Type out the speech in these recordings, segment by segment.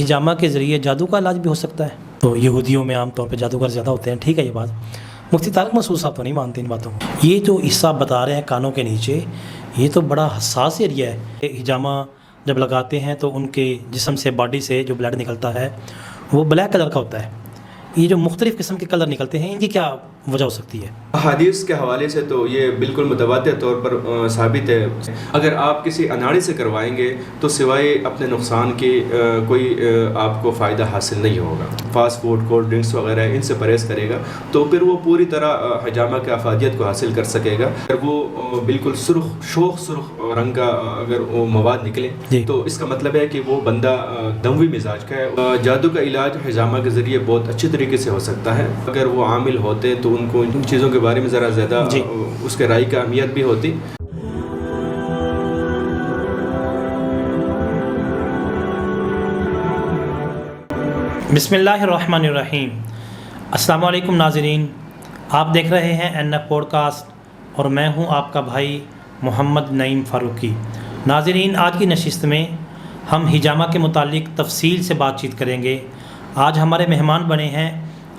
ہجامہ کے ذریعے جادو کا علاج بھی ہو سکتا ہے؟ تو یہودیوں میں عام طور پہ جادوگر زیادہ ہوتے ہیں، ٹھیک ہے یہ بات، مفتی طارق مسعود صاحب تو نہیں مانتے ان باتوں کو۔ یہ جو حصہ بتا رہے ہیں کانوں کے نیچے، یہ تو بڑا حساس ایریا ہے۔ ہجامہ جب لگاتے ہیں تو ان کے جسم سے، باڈی سے جو بلڈ نکلتا ہے وہ بلیک کلر کا ہوتا ہے۔ یہ جو مختلف قسم کے کلر نکلتے ہیں، ان کی کیا وجہ ہو سکتی ہے؟ احادیث کے حوالے سے تو یہ بالکل متواتر طور پر ثابت ہے۔ اگر آپ کسی اناڑی سے کروائیں گے تو سوائے اپنے نقصان کے کوئی آپ کو فائدہ حاصل نہیں ہوگا۔ فاسٹ فوڈ، کولڈ ڈرنکس وغیرہ ان سے پرہیز کرے گا تو پھر وہ پوری طرح حجامہ کی افادیت کو حاصل کر سکے گا۔ اگر وہ بالکل شوخ سرخ رنگ کا اگر وہ مواد نکلے تو اس کا مطلب ہے کہ وہ بندہ دموی مزاج کا ہے۔ جادو کا علاج حجامہ کے ذریعے بہت اچھی طریقے سے ہو سکتا ہے۔ اگر وہ عامل ہوتے تو ان کو ان چیزوں کے بارے میں ذرا زیادہ اس کے رائے کا اہمیت بھی ہوتی۔ بسم اللہ الرحمن الرحیم۔ السلام علیکم ناظرین، آپ دیکھ رہے ہیں این ایف پوڈ کاسٹ اور میں ہوں آپ کا بھائی محمد نعیم فاروقی۔ ناظرین، آج کی نشست میں ہم ہجامہ کے متعلق تفصیل سے بات چیت کریں گے۔ آج ہمارے مہمان بنے ہیں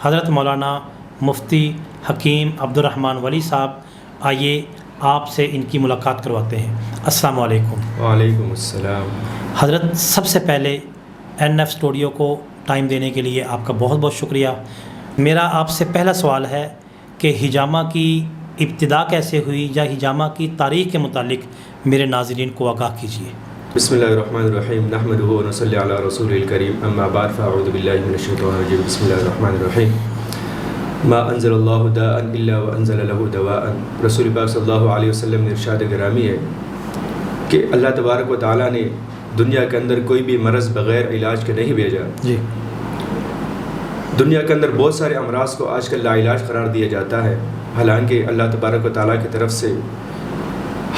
حضرت مولانا مفتی حکیم عبدالرحمن ولی صاحب۔ آئیے آپ سے ان کی ملاقات کرواتے ہیں۔ السلام علیکم۔ وعلیکم السلام۔ حضرت، سب سے پہلے این ایف اسٹوڈیو کو ٹائم دینے کے لیے آپ کا بہت بہت شکریہ۔ میرا آپ سے پہلا سوال ہے کہ ہجامہ کی ابتدا کیسے ہوئی، یا ہجامہ کی تاریخ کے متعلق میرے ناظرین کو آگاہ کیجیے۔ بسم اللہ الرحمن الرحیم، نحمدہ و نصلی علی رسول الکریم، اما بعد فاعوذ باللہ من الشیطان الرجیم، بسم اللہ الرحمن الرحیم۔ ما انزل اللہ داء الا وانزل له دواء۔ رسول پاک صلی اللہ علیہ وسلم نے ارشاد گرامی ہے کہ اللہ تبارک و تعالیٰ نے دنیا کے اندر کوئی بھی مرض بغیر علاج کے نہیں بھیجا۔ جی، دنیا کے اندر بہت سارے امراض کو آج کل لا علاج قرار دیا جاتا ہے، حالانکہ اللہ تبارک و تعالیٰ کی طرف سے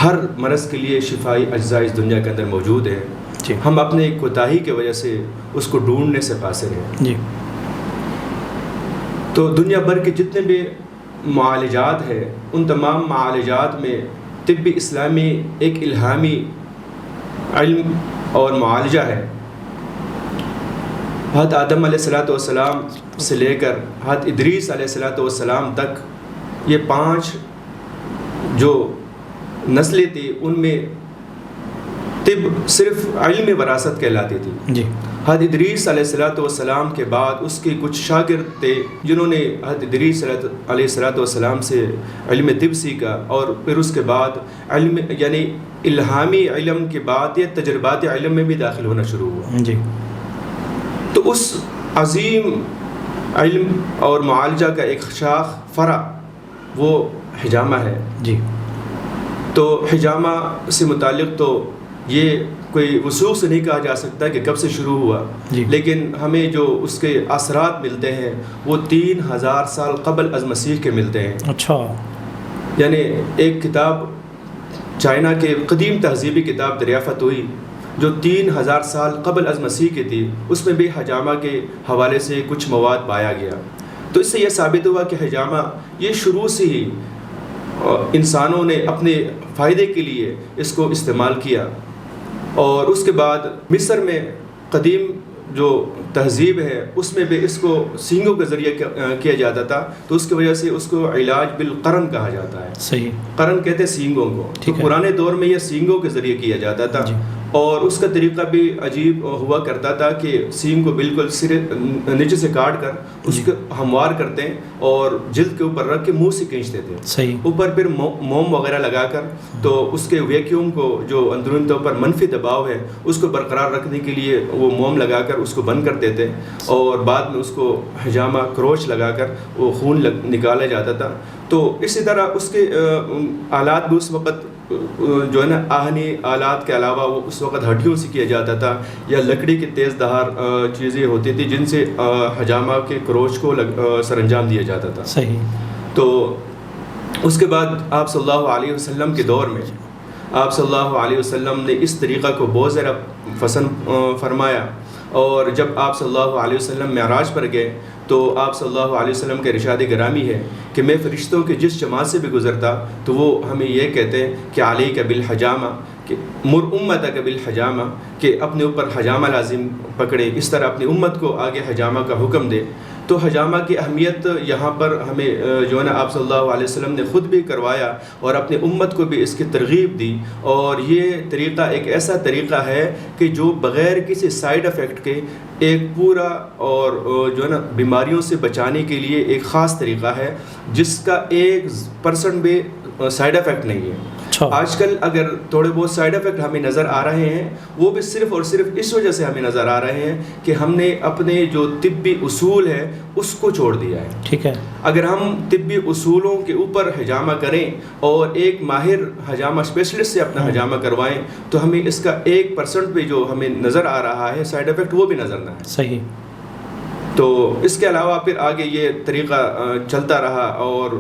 ہر مرض کے لیے شفائی اجزاء اس دنیا کے اندر موجود ہیں۔ جی، ہم اپنے کوتاہی کی وجہ سے اس کو ڈھونڈنے سے قاصر ہیں۔ جی، تو دنیا بھر کے جتنے بھی معالجات ہیں، ان تمام معالجات میں طب اسلامی ایک الہامی علم اور معالجہ ہے۔ حضرت آدم علیہ السلام سے لے کر حضرت ادریس علیہ السلام تک، یہ 5 جو نسلیں تھی، ان میں طب صرف علم وراثت کہلاتی تھی۔ جی، حضرت ادریس علیہ السلام کے بعد اس کے کچھ شاگرد تھے جنہوں نے حضرت ادریس علیہ السلام سے علم طب سیکھا، اور پھر اس کے بعد علم یعنی الہامی علم کے بعد یہ تجرباتی علم میں بھی داخل ہونا شروع ہوا۔ جی، تو اس عظیم علم اور معالجہ کا ایک شاخ فرع وہ حجامہ ہے۔ جی، تو حجامہ سے متعلق تو یہ کوئی وثوق سے نہیں کہا جا سکتا کہ کب سے شروع ہوا، جی، لیکن ہمیں جو اس کے اثرات ملتے ہیں وہ 3000 سال قبل از مسیح کے ملتے ہیں۔ اچھا، یعنی ایک کتاب چائنا کے قدیم تہذیبی کتاب دریافت ہوئی جو 3000 سال قبل از مسیح کی تھی، اس میں بھی حجامہ کے حوالے سے کچھ مواد پایا گیا۔ تو اس سے یہ ثابت ہوا کہ حجامہ یہ شروع سے ہی انسانوں نے اپنے فائدے کے لیے اس کو استعمال کیا، اور اس کے بعد مصر میں قدیم جو تہذیب ہے اس میں بھی اس کو سینگوں کے ذریعے کیا جاتا تھا، تو اس کی وجہ سے اس کو علاج بالقرن کہا جاتا ہے۔ صحیح، قرن کہتے ہیں سینگوں کو۔ تو پرانے دور میں یہ سینگوں کے ذریعے کیا جاتا تھا، اور اس کا طریقہ بھی عجیب ہوا کرتا تھا کہ سینگ کو بالکل سرے نیچے سے کاٹ کر اس کو ہموار کرتے ہیں اور جلد کے اوپر رکھ کے منہ سے کھینچتے تھے۔ صحیح، اوپر پھر موم وغیرہ لگا کر، تو اس کے ویکیوم کو جو اندرون طور پر منفی دباؤ ہے اس کو برقرار رکھنے کے لیے وہ موم لگا کر اس کو بند کر دیتے، اور بعد میں اس کو حجامہ کروچ لگا کر وہ خون نکالا جاتا تھا۔ تو اسی طرح اس کے آلات بھی اس وقت جو ہے نا آہنی آلات کے علاوہ وہ اس وقت ہڈیوں سے کیا جاتا تھا، یا لکڑی کی تیز دھار چیزیں ہوتی تھی جن سے حجامہ کے کروچ کو سر انجام دیا جاتا تھا۔ صحیح۔ تو اس کے بعد آپ صلی اللہ علیہ وسلم کے دور میں آپ صلی اللہ علیہ وسلم نے اس طریقہ کو بہت زیادہ پسند فرمایا، اور جب آپ صلی اللہ علیہ وسلم معراج پر گئے تو آپ صلی اللہ علیہ وسلم کے ارشاد گرامی ہے کہ میں فرشتوں کے جس جماعت سے بھی گزرتا تو وہ ہمیں یہ کہتے ہیں کہ علیک بالحجامہ، کہ کہ مر امتک بالحجامہ، کہ اپنے اوپر حجامہ لازم پکڑے، اس طرح اپنی امت کو آگے حجامہ کا حکم دے۔ تو حجامہ کی اہمیت یہاں پر ہمیں جو ہے نا آپ صلی اللہ علیہ وسلم نے خود بھی کروایا اور اپنی امت کو بھی اس کی ترغیب دی، اور یہ طریقہ ایک ایسا طریقہ ہے کہ جو بغیر کسی سائیڈ افیکٹ کے ایک پورا اور جو ہے نا بیماریوں سے بچانے کے لیے ایک خاص طریقہ ہے، جس کا 1% بھی سائیڈ افیکٹ نہیں ہے۔ آج کل اگر تھوڑے بہت سائیڈ افیکٹ ہمیں نظر آ رہے ہیں، وہ بھی صرف اور صرف اس وجہ سے ہمیں نظر آ رہے ہیں کہ ہم نے اپنے جو طبی اصول ہے اس کو چھوڑ دیا ہے۔ ٹھیک ہے، اگر ہم طبی اصولوں کے اوپر حجامہ کریں اور ایک ماہر حجامہ اسپیشلسٹ سے اپنا حجامہ کروائیں تو ہمیں اس کا 1% بھی جو ہمیں نظر آ رہا ہے سائیڈ افیکٹ، وہ بھی نظر نہ ہے۔ صحیح۔ تو اس کے علاوہ پھر آگے یہ طریقہ چلتا رہا اور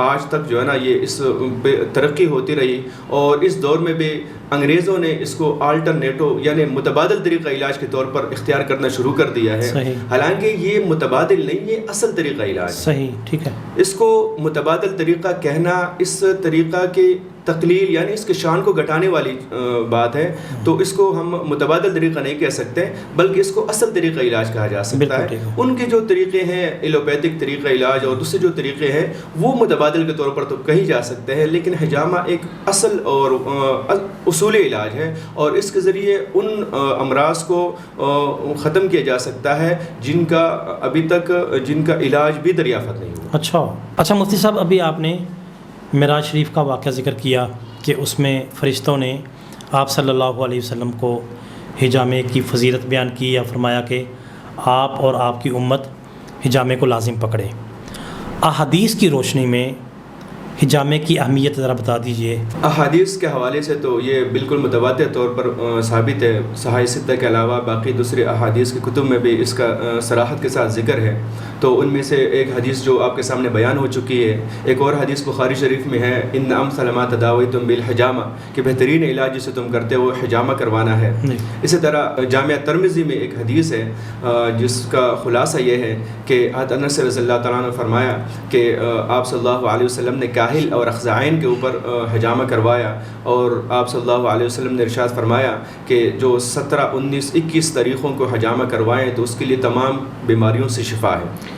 آج تک جو ہے نا یہ اس پہ ترقی ہوتی رہی، اور اس دور میں بھی انگریزوں نے اس کو آلٹرنیٹو یعنی متبادل طریقہ علاج کے طور پر اختیار کرنا شروع کر دیا ہے۔ حالانکہ یہ متبادل نہیں، یہ اصل طریقہ علاج۔ صحیح، ٹھیک ہے۔ اس کو متبادل طریقہ کہنا اس طریقہ کے تقلیل یعنی اس کے شان کو گھٹانے والی بات ہے، تو اس کو ہم متبادل طریقہ نہیں کہہ سکتے بلکہ اس کو اصل طریقہ علاج کہا جا سکتا ہے۔ ان کے جو طریقے ہیں ایلوپیتھک طریقہ علاج اور دوسرے جو طریقے ہیں وہ متبادل کے طور پر تو کہی جا سکتے ہیں، لیکن حجامہ ایک اصل اور اصولی علاج ہے، اور اس کے ذریعے ان امراض کو ختم کیا جا سکتا ہے جن کا ابھی تک جن کا علاج بھی دریافت نہیں ہوا۔ اچھا مفتی صاحب، ابھی آپ نے معراج شریف کا واقعہ ذکر کیا کہ اس میں فرشتوں نے آپ صلی اللہ علیہ وسلم کو حجامے کی فضیلت بیان کی یا فرمایا کہ آپ اور آپ کی امت حجامے کو لازم پکڑے۔ احادیث کی روشنی میں حجامے کی اہمیت ذرا بتا دیجئے۔ احادیث کے حوالے سے تو یہ بالکل متواتر طور پر ثابت ہے، صحاح ستہ کے علاوہ باقی دوسرے احادیث کی کتب میں بھی اس کا صراحت کے ساتھ ذکر ہے۔ تو ان میں سے ایک حدیث جو آپ کے سامنے بیان ہو چکی ہے، ایک اور حدیث بخاری شریف میں ہے، ان امثل ما تداویتم بالحجامہ، کہ بہترین علاج جسے تم کرتے ہو حجامہ کروانا ہے۔ اسی طرح جامعہ ترمذی میں ایک حدیث ہے جس کا خلاصہ یہ ہے کہ حضرت انس رضی اللہ تعالیٰ عنہ نے فرمایا کہ آپ صلی اللہ علیہ وسلم نے کاہل اور اخزعین کے اوپر حجامہ کروایا، اور آپ صلی اللہ علیہ وسلم نے ارشاد فرمایا کہ جو 17، 19، 21 تاریخوں کو حجامہ کروائیں تو اس کے لیے تمام بیماریوں سے شفا ہے۔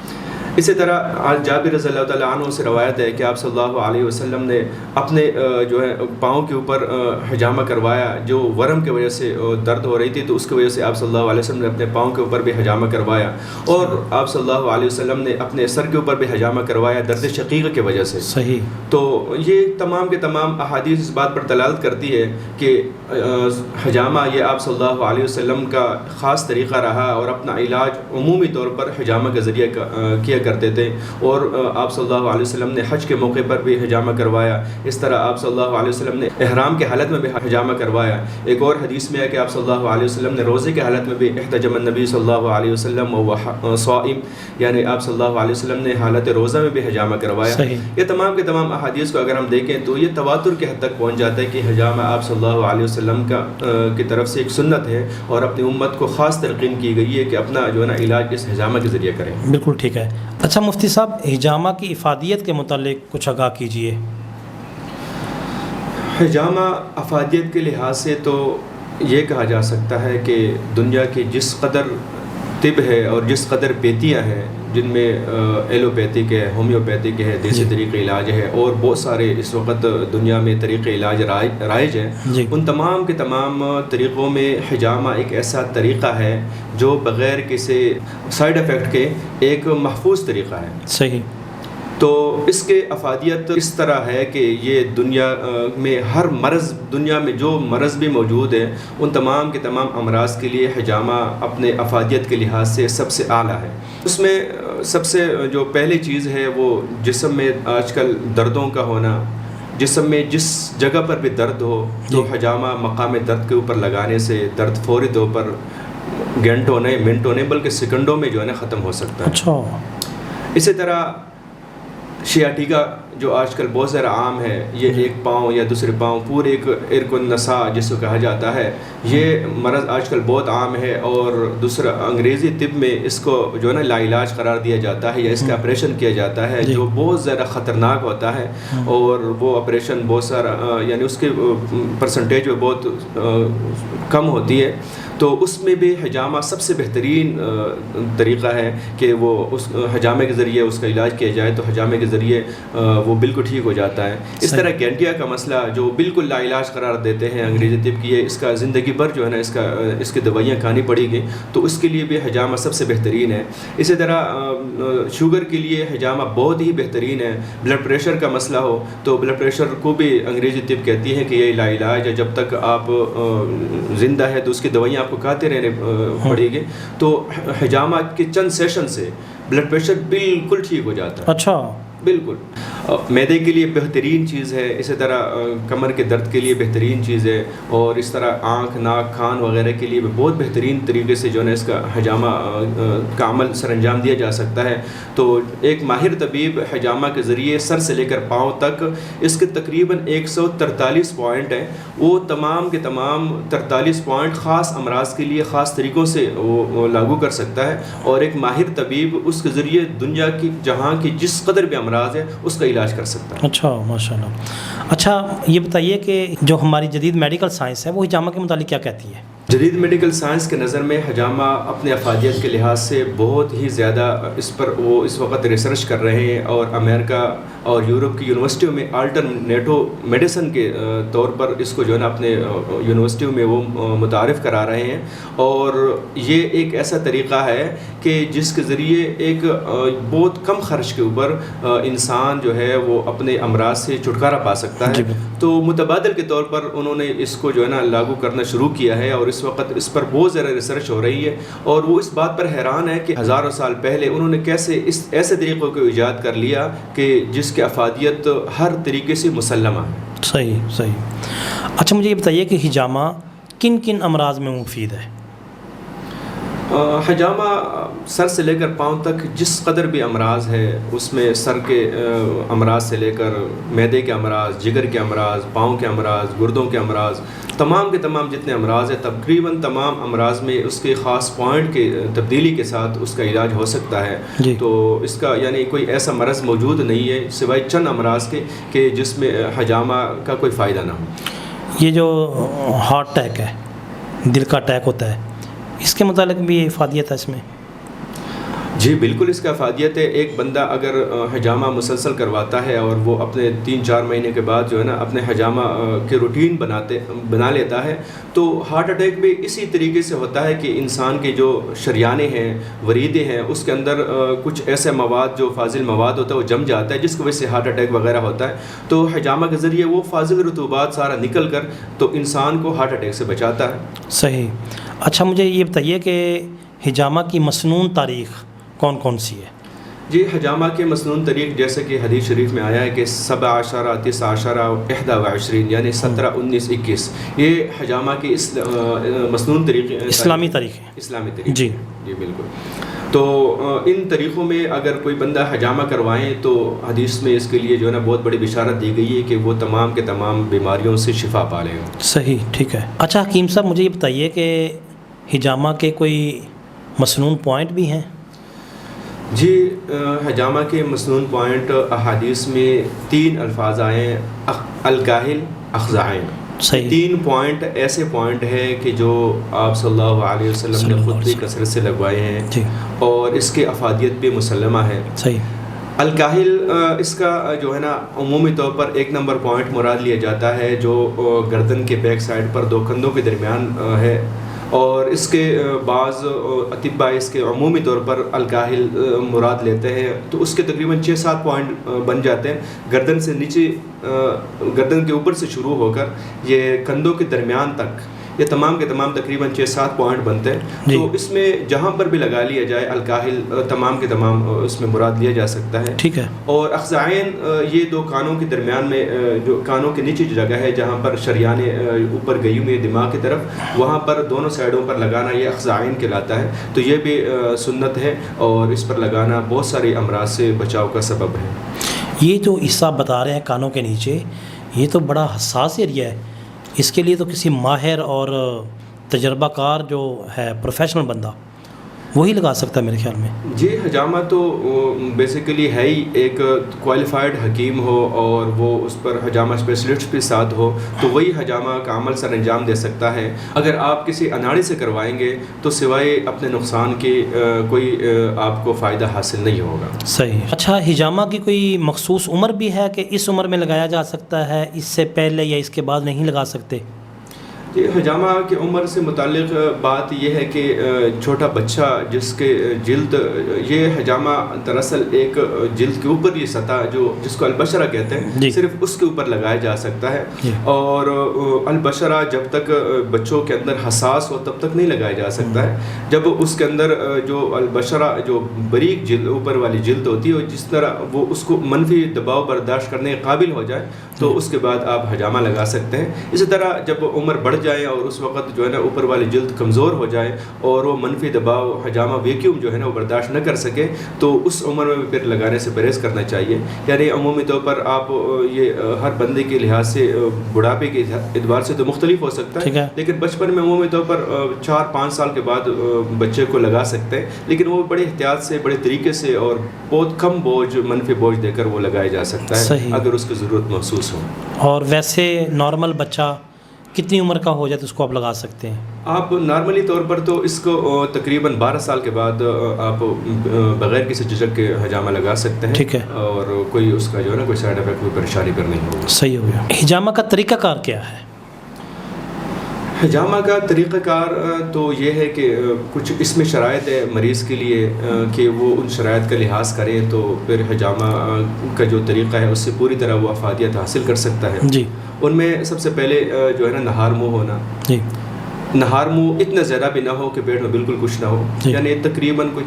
اسی طرح جابر رضی اللہ تعالیٰ عنہ سے روایت ہے کہ آپ صلی اللہ علیہ وسلم نے اپنے جو ہے پاؤں کے اوپر حجامہ کروایا، جو ورم کی وجہ سے درد ہو رہی تھی تو اس کی وجہ سے آپ صلی اللہ علیہ وسلم نے اپنے پاؤں کے اوپر بھی حجامہ کروایا، اور آپ صلی اللہ علیہ وسلم نے اپنے سر کے اوپر بھی حجامہ کروایا درد شقیقہ کی وجہ سے۔ صحیح۔ تو یہ تمام کے تمام احادیث اس بات پر دلالت کرتی ہے کہ حجامہ یہ آپ صلی اللہ علیہ وسلم کا خاص طریقہ رہا، اور اپنا علاج عمومی طور پر حجامہ کے ذریعے کیا کرتے تھے، اور آپ صلی اللہ علیہ وسلم نے حج کے موقع پر بھی حجامہ کروایا۔ اس طرح آپ صلی اللہ علیہ وسلم نے احرام کے حالت میں بھی حجامہ کروایا۔ ایک اور حدیث میں ہے کہ آپ صلی اللہ علیہ وسلم نے روزے کے حالت میں بھی احتجم النبی صلی اللہ علیہ وسلم و صائم، یعنی آپ صلی اللہ علیہ وسلم نے حالت روزہ میں بھی حجامہ کروایا۔ یہ تمام کے تمام احادیث کو اگر ہم دیکھیں تو یہ تواتر کے حد تک پہنچ جاتا ہے کہ حجامہ آپ صلی اللہ علیہ وسلم کی طرف سے ایک سنت ہے، اور اپنی امت کو خاص تلقین کی گئی ہے کہ اپنا جو ہے نا علاج اس حجامہ کے ذریعے کریں۔ بالکل ٹھیک ہے۔ اچھا مفتی صاحب، حجامہ کی افادیت کے متعلق کچھ آگاہ کیجیے۔ حجامہ افادیت کے لحاظ سے تو یہ کہا جا سکتا ہے کہ دنیا کی جس قدر طب ہے اور جس قدر پیتیاں ہیں، جن میں ایلوپیتھک ہے، ہومیوپیتھک ہے، دیسی طریقے علاج ہے، اور بہت سارے اس وقت دنیا میں طریقے علاج رائج ہیں، ان تمام کے تمام طریقوں میں حجامہ ایک ایسا طریقہ ہے جو بغیر کسی سائیڈ افیکٹ کے ایک محفوظ طریقہ ہے۔ صحیح۔ تو اس کے افادیت اس طرح ہے کہ یہ دنیا میں ہر مرض، دنیا میں جو مرض بھی موجود ہے ان تمام کے تمام امراض کے لیے حجامہ اپنے افادیت کے لحاظ سے سب سے اعلیٰ ہے۔ اس میں سب سے جو پہلی چیز ہے وہ جسم میں آج کل دردوں کا ہونا، جسم میں جس جگہ پر بھی درد ہو تو حجامہ مقام درد کے اوپر لگانے سے درد فوری طور پر گھنٹوں نہیں، منٹوں نہیں، بلکہ سیکنڈوں میں جو ہے نا ختم ہو سکتا ہے۔ اچھا۔ اسی طرح شیاٹیکا جو آج کل بہت زیادہ عام ہے، یہ ایک پاؤں یا دوسرے پاؤں پورے ایک ارک النساء جس کو کہا جاتا ہے، یہ مرض آج کل بہت عام ہے، اور دوسرا انگریزی طب میں اس کو جو ہے نا لا علاج قرار دیا جاتا ہے یا اس کا آپریشن کیا جاتا ہے، جو بہت زیادہ خطرناک ہوتا ہے، اور وہ آپریشن بہت سارا یعنی اس کے پرسنٹیج میں بہت کم ہوتی ہے. تو اس میں بھی حجامہ سب سے بہترین طریقہ ہے کہ وہ اس حجامے کے ذریعے اس کا علاج کیا جائے، تو حجامے کے ذریعے وہ بالکل ٹھیک ہو جاتا ہے. اس طرح گینٹیا کا مسئلہ جو بالکل لا علاج قرار دیتے ہیں انگریزی طب کی، اس کا زندگی بھر جو ہے نا اس کی دوائیاں کھانی پڑے گی، تو اس کے لیے بھی حجامہ سب سے بہترین ہے. اسی طرح شوگر کے لیے حجامہ بہت ہی بہترین ہے. بلڈ پریشر کا مسئلہ ہو تو بلڈ پریشر کو بھی انگریزی طب کہتی ہے کہ یہ لا علاج ہے، جب تک آپ زندہ ہے تو اس کی دوائیاں کو کھاتے رہنے پڑے گی. تو حجامہ کے چند سیشن سے بلڈ پریشر بالکل ٹھیک ہو جاتا ہے. اچھا، بالکل. معدے کے لیے بہترین چیز ہے، اسی طرح کمر کے درد کے لیے بہترین چیز ہے، اور اس طرح آنکھ، ناک، کان وغیرہ کے لیے بھی بہت بہترین طریقے سے جو ہے اس کا حجامہ کا عمل سر انجام دیا جا سکتا ہے. تو ایک ماہر طبیب حجامہ کے ذریعے سر سے لے کر پاؤں تک اس کے تقریباً 143 پوائنٹ ہیں، وہ تمام کے تمام 43 پوائنٹ خاص امراض کے لیے خاص طریقوں سے وہ لاگو کر سکتا ہے، اور ایک ماہر طبیب اس کے ذریعے دنیا کی جہاں کی جس قدر بھی امراض ہے اس کا علاج کر سکتا ہے. اچھا، ماشاء اللہ. اچھا یہ بتائیے کہ جو ہماری جدید میڈیکل سائنس ہے وہ حجامہ کے متعلق کیا کہتی ہے؟ جدید میڈیکل سائنس کے نظر میں حجامہ اپنے افادیت کے لحاظ سے بہت ہی زیادہ اس پر وہ اس وقت ریسرچ کر رہے ہیں، اور امریکہ اور یورپ کی یونیورسٹیوں میں آلٹرنیٹو میڈیسن کے طور پر اس کو جو ہے نا اپنے یونیورسٹیوں میں وہ متعارف کرا رہے ہیں. اور یہ ایک ایسا طریقہ ہے کہ جس کے ذریعے ایک بہت کم خرچ کے اوپر انسان جو ہے وہ اپنے امراض سے چھٹکارا پا سکتا ہے. تو متبادل کے طور پر انہوں نے اس کو جو ہے نا لاگو کرنا شروع کیا ہے، اور اس وقت اس پر بہت زیادہ ریسرچ ہو رہی ہے، اور وہ اس بات پر حیران ہے کہ ہزاروں سال پہلے انہوں نے کیسے اس ایسے طریقوں کو ایجاد کر لیا کہ جس کی افادیت ہر طریقے سے مسلمہ ہے. صحیح. اچھا مجھے یہ بتائیے کہ حجامہ کن کن امراض میں مفید ہے؟ حجامہ سر سے لے کر پاؤں تک جس قدر بھی امراض ہے، اس میں سر کے امراض سے لے کر معدے کے امراض، جگر کے امراض، پاؤں کے امراض، گردوں کے امراض، تمام کے تمام جتنے امراض ہیں تقریباً تمام امراض میں اس کے خاص پوائنٹ کے تبدیلی کے ساتھ اس کا علاج ہو سکتا ہے. تو اس کا یعنی کوئی ایسا مرض موجود نہیں ہے سوائے چند امراض کے کہ جس میں حجامہ کا کوئی فائدہ نہ ہو. یہ جو ہارٹ اٹیک ہے، دل کا اٹیک ہوتا ہے، اس کے متعلق بھی افادیت ہے اس میں؟ جی بالکل اس کا افادیت ہے. ایک بندہ اگر حجامہ مسلسل کرواتا ہے اور وہ اپنے 3-4 مہینے کے بعد جو ہے نا اپنے حجامہ کے روٹین بنا لیتا ہے، تو ہارٹ اٹیک بھی اسی طریقے سے ہوتا ہے کہ انسان کے جو شریانے ہیں، وریدے ہیں، اس کے اندر کچھ ایسے مواد جو فاضل مواد ہوتا ہے وہ جم جاتا ہے، جس کی وجہ سے ہارٹ اٹیک وغیرہ ہوتا ہے. تو حجامہ کے ذریعے وہ فاضل رطوبات سارا نکل کر تو انسان کو ہارٹ اٹیک سے بچاتا ہے. صحیح. اچھا مجھے یہ بتائیے کہ حجامہ کی مسنون تاریخ کون کون سی ہے؟ جی حجامہ کے مسنون طریق جیسے کہ حدیث شریف میں آیا ہے کہ 17 19 21 یعنی 17 19 21 یہ حجامہ کی مسنون طریقے اسلامی طریقے. جی بالکل. تو ان طریقوں میں اگر کوئی بندہ حجامہ کروائیں تو حدیث میں اس کے لیے جو ہے نا بہت بڑی بشارت دی گئی ہے کہ وہ تمام کے تمام بیماریوں سے شفا پا لے گا. صحیح، ٹھیک ہے. اچھا حکیم صاحب مجھے یہ بتائیے کہ حجامہ کے کوئی مسنون پوائنٹ بھی ہیں؟ جی حجامہ کے مسنون پوائنٹ احادیث میں 3 الفاظ آئے ہیں، الکاہل، اخزعین. 3 پوائنٹ ایسے پوائنٹ ہیں کہ جو آپ صلی اللہ علیہ وسلم نے خود بھی کثرت سے لگوائے ہیں، اور اس کے افادیت بھی مسلمہ ہے. صحیح. الکاہل اس کا جو ہے نا عمومی طور پر 1 نمبر پوائنٹ مراد لیا جاتا ہے جو گردن کے بیک سائڈ پر 2 کندھوں کے درمیان ہے، اور اس کے بعض اطباء اس کے عمومی طور پر الکاہل مراد لیتے ہیں، تو اس کے تقریباً 6-7 پوائنٹ بن جاتے ہیں. گردن سے نیچے، گردن کے اوپر سے شروع ہو کر یہ کندھوں کے درمیان تک یہ تمام کے تمام تقریباً 6-7 پوائنٹ بنتے ہیں. تو اس میں جہاں پر بھی لگا لیا جائے الکاہل تمام کے تمام اس میں مراد لیا جا سکتا ہے. ٹھیک ہے. اور اخزعین یہ 2 کانوں کے درمیان میں جو کانوں کے نیچے جو جگہ ہے جہاں پر شریانے اوپر گئی ہوئی دماغ کی طرف، وہاں پر دونوں سائڈوں پر لگانا یہ اخزعین کہلاتا ہے. تو یہ بھی سنت ہے، اور اس پر لگانا بہت سارے امراض سے بچاؤ کا سبب ہے. یہ جو حصہ بتا رہے ہیں کانوں کے نیچے، یہ تو بڑا حساس ایریا ہے، اس کے لیے تو کسی ماہر اور تجربہ کار جو ہے پروفیشنل بندہ وہی لگا سکتا ہے میرے خیال میں۔ جی، حجامہ تو بیسیکلی ہے ہی ایک کوالیفائڈ حکیم ہو اور وہ اس پر حجامہ اسپیشلسٹ بھی ساتھ ہو تو وہی حجامہ کا عمل سر انجام دے سکتا ہے۔ اگر آپ کسی اناڑی سے کروائیں گے تو سوائے اپنے نقصان کے کوئی آپ کو فائدہ حاصل نہیں ہوگا۔ صحیح۔ اچھا، حجامہ کی کوئی مخصوص عمر بھی ہے کہ اس عمر میں لگایا جا سکتا ہے، اس سے پہلے یا اس کے بعد نہیں لگا سکتے؟ جی، حجامہ کی عمر سے متعلق بات یہ ہے کہ چھوٹا بچہ جس کے جلد، یہ حجامہ دراصل ایک جلد کے اوپر یہ سطح جو جس کو البشرہ کہتے ہیں، صرف اس کے اوپر لگایا جا سکتا ہے، اور البشرہ جب تک بچوں کے اندر حساس ہو تب تک نہیں لگایا جا سکتا ہے۔ جب اس کے اندر جو البشرہ جو باریک جلد اوپر والی جلد ہوتی ہے، جس طرح وہ اس کو منفی دباؤ برداشت کرنے کے قابل ہو جائے تو اس کے بعد آپ حجامہ لگا سکتے ہیں۔ اسی طرح جب عمر بڑھ جائے اور اس وقت جو ہے نا اوپر والی جلد کمزور ہو جائے اور وہ منفی دباؤ حجامہ ویکیوم جو ہے نا وہ برداشت نہ کر سکے تو اس عمر میں پھر لگانے سے پرہیز کرنا چاہیے۔ یعنی عمومی طور پر آپ یہ ہر بندے کے لحاظ سے بڑھاپے کے اعتبار سے تو مختلف ہو سکتا ہے، لیکن بچپن میں عمومی طور پر 4-5 سال کے بعد بچے کو لگا سکتے ہیں، لیکن وہ بڑے احتیاط سے، بڑے طریقے سے اور بہت کم بوجھ، منفی بوجھ دے کر وہ لگایا جا سکتا ہے اگر اس کی ضرورت محسوس ہو۔ اور ویسے نارمل بچہ کتنی عمر کا ہو جائے تو اس کو آپ لگا سکتے ہیں؟ آپ نارملی طور پر تو اس کو تقریباً 12 سال کے بعد آپ بغیر کسی جھجک کے حجامہ لگا سکتے ہیں، ٹھیک ہے، اور کوئی اس کا جو ہے نا کوئی سائڈ افیکٹ، کوئی پریشانی پر نہیں ہوگا۔ صحیح ہو گیا۔ حجامہ کا طریقہ کار کیا ہے؟ حجامہ کا طریقہ کار تو یہ ہے کہ کچھ اس میں شرائط ہے مریض کے لیے کہ وہ ان شرائط کا لحاظ کریں تو پھر حجامہ کا جو طریقہ ہے اس سے پوری طرح وہ افادیت حاصل کر سکتا ہے۔ جی، ان میں سب سے پہلے جو ہے نا نہار منہ ہونا۔ جی، نہار منہ اتنا زیادہ بھی نہ ہو کہ پیٹ میں بالکل کچھ نہ ہو، یعنی تقریباً کوئی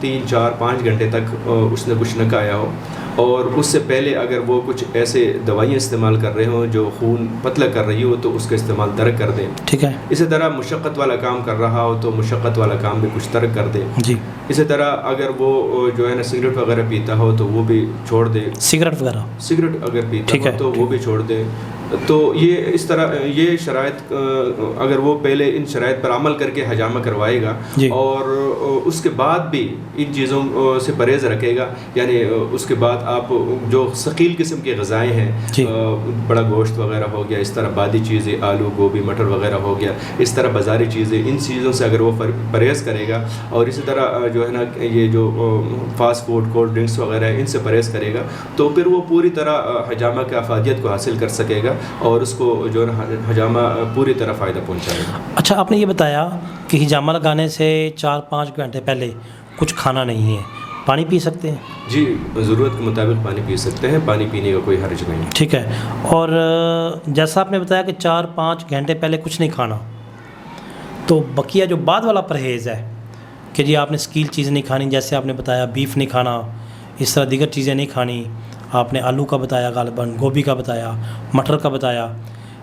3-4-5 گھنٹے تک اس نے کچھ نہ کھایا ہو، اور اس سے پہلے اگر وہ کچھ ایسے دوائیاں استعمال کر رہے ہوں جو خون پتلا کر رہی ہو تو اس کا استعمال ترک کر دیں۔ ٹھیک ہے۔ اسی طرح مشقت والا کام کر رہا ہو تو مشقت والا کام بھی کچھ ترک کر دے۔ جی، اسی طرح اگر وہ جو ہے نا سگریٹ وغیرہ پیتا ہو تو وہ بھی چھوڑ دے۔ سگریٹ اگر پیتا ہو تو وہ بھی چھوڑ دے۔ تو یہ اس طرح یہ شرائط اگر وہ پہلے ان شرائط پر عمل کر کے حجامہ کروائے گا اور اس کے بعد بھی ان چیزوں سے پرہیز رکھے گا، یعنی اس کے بعد آپ جو ثقیل قسم کے غذائیں ہیں، بڑا گوشت وغیرہ ہو گیا، اس طرح بادی چیزیں، آلو گوبھی مٹر وغیرہ ہو گیا، اس طرح بازاری چیزیں، ان چیزوں سے اگر وہ پرہیز کرے گا، اور اسی طرح جو ہے نا یہ جو فاسٹ فوڈ، کولڈ ڈرنکس وغیرہ ہے، ان سے پرہیز کرے گا تو پھر وہ پوری طرح حجامہ کی افادیت کو حاصل کر سکے گا اور اس کو جو ہے نا حجامہ پوری طرح فائدہ پہنچائے گا۔ اچھا، آپ نے یہ بتایا کہ حجامہ لگانے سے 4-5 گھنٹے پہلے کچھ کھانا نہیں ہے، پانی پی سکتے ہیں؟ جی، ضرورت کے مطابق پانی پی سکتے ہیں، پانی پینے کا کوئی حرج نہیں۔ ٹھیک ہے۔ اور جیسا آپ نے بتایا کہ 4-5 گھنٹے پہلے کچھ نہیں کھانا، تو بقیہ جو بعد والا پرہیز ہے کہ جی آپ نے اسکیل چیز نہیں کھانی، جیسے آپ نے بتایا بیف نہیں کھانا، اس طرح دیگر چیزیں نہیں کھانی، آپ نے آلو کا بتایا، غالباً گوبھی کا بتایا، مٹر کا بتایا،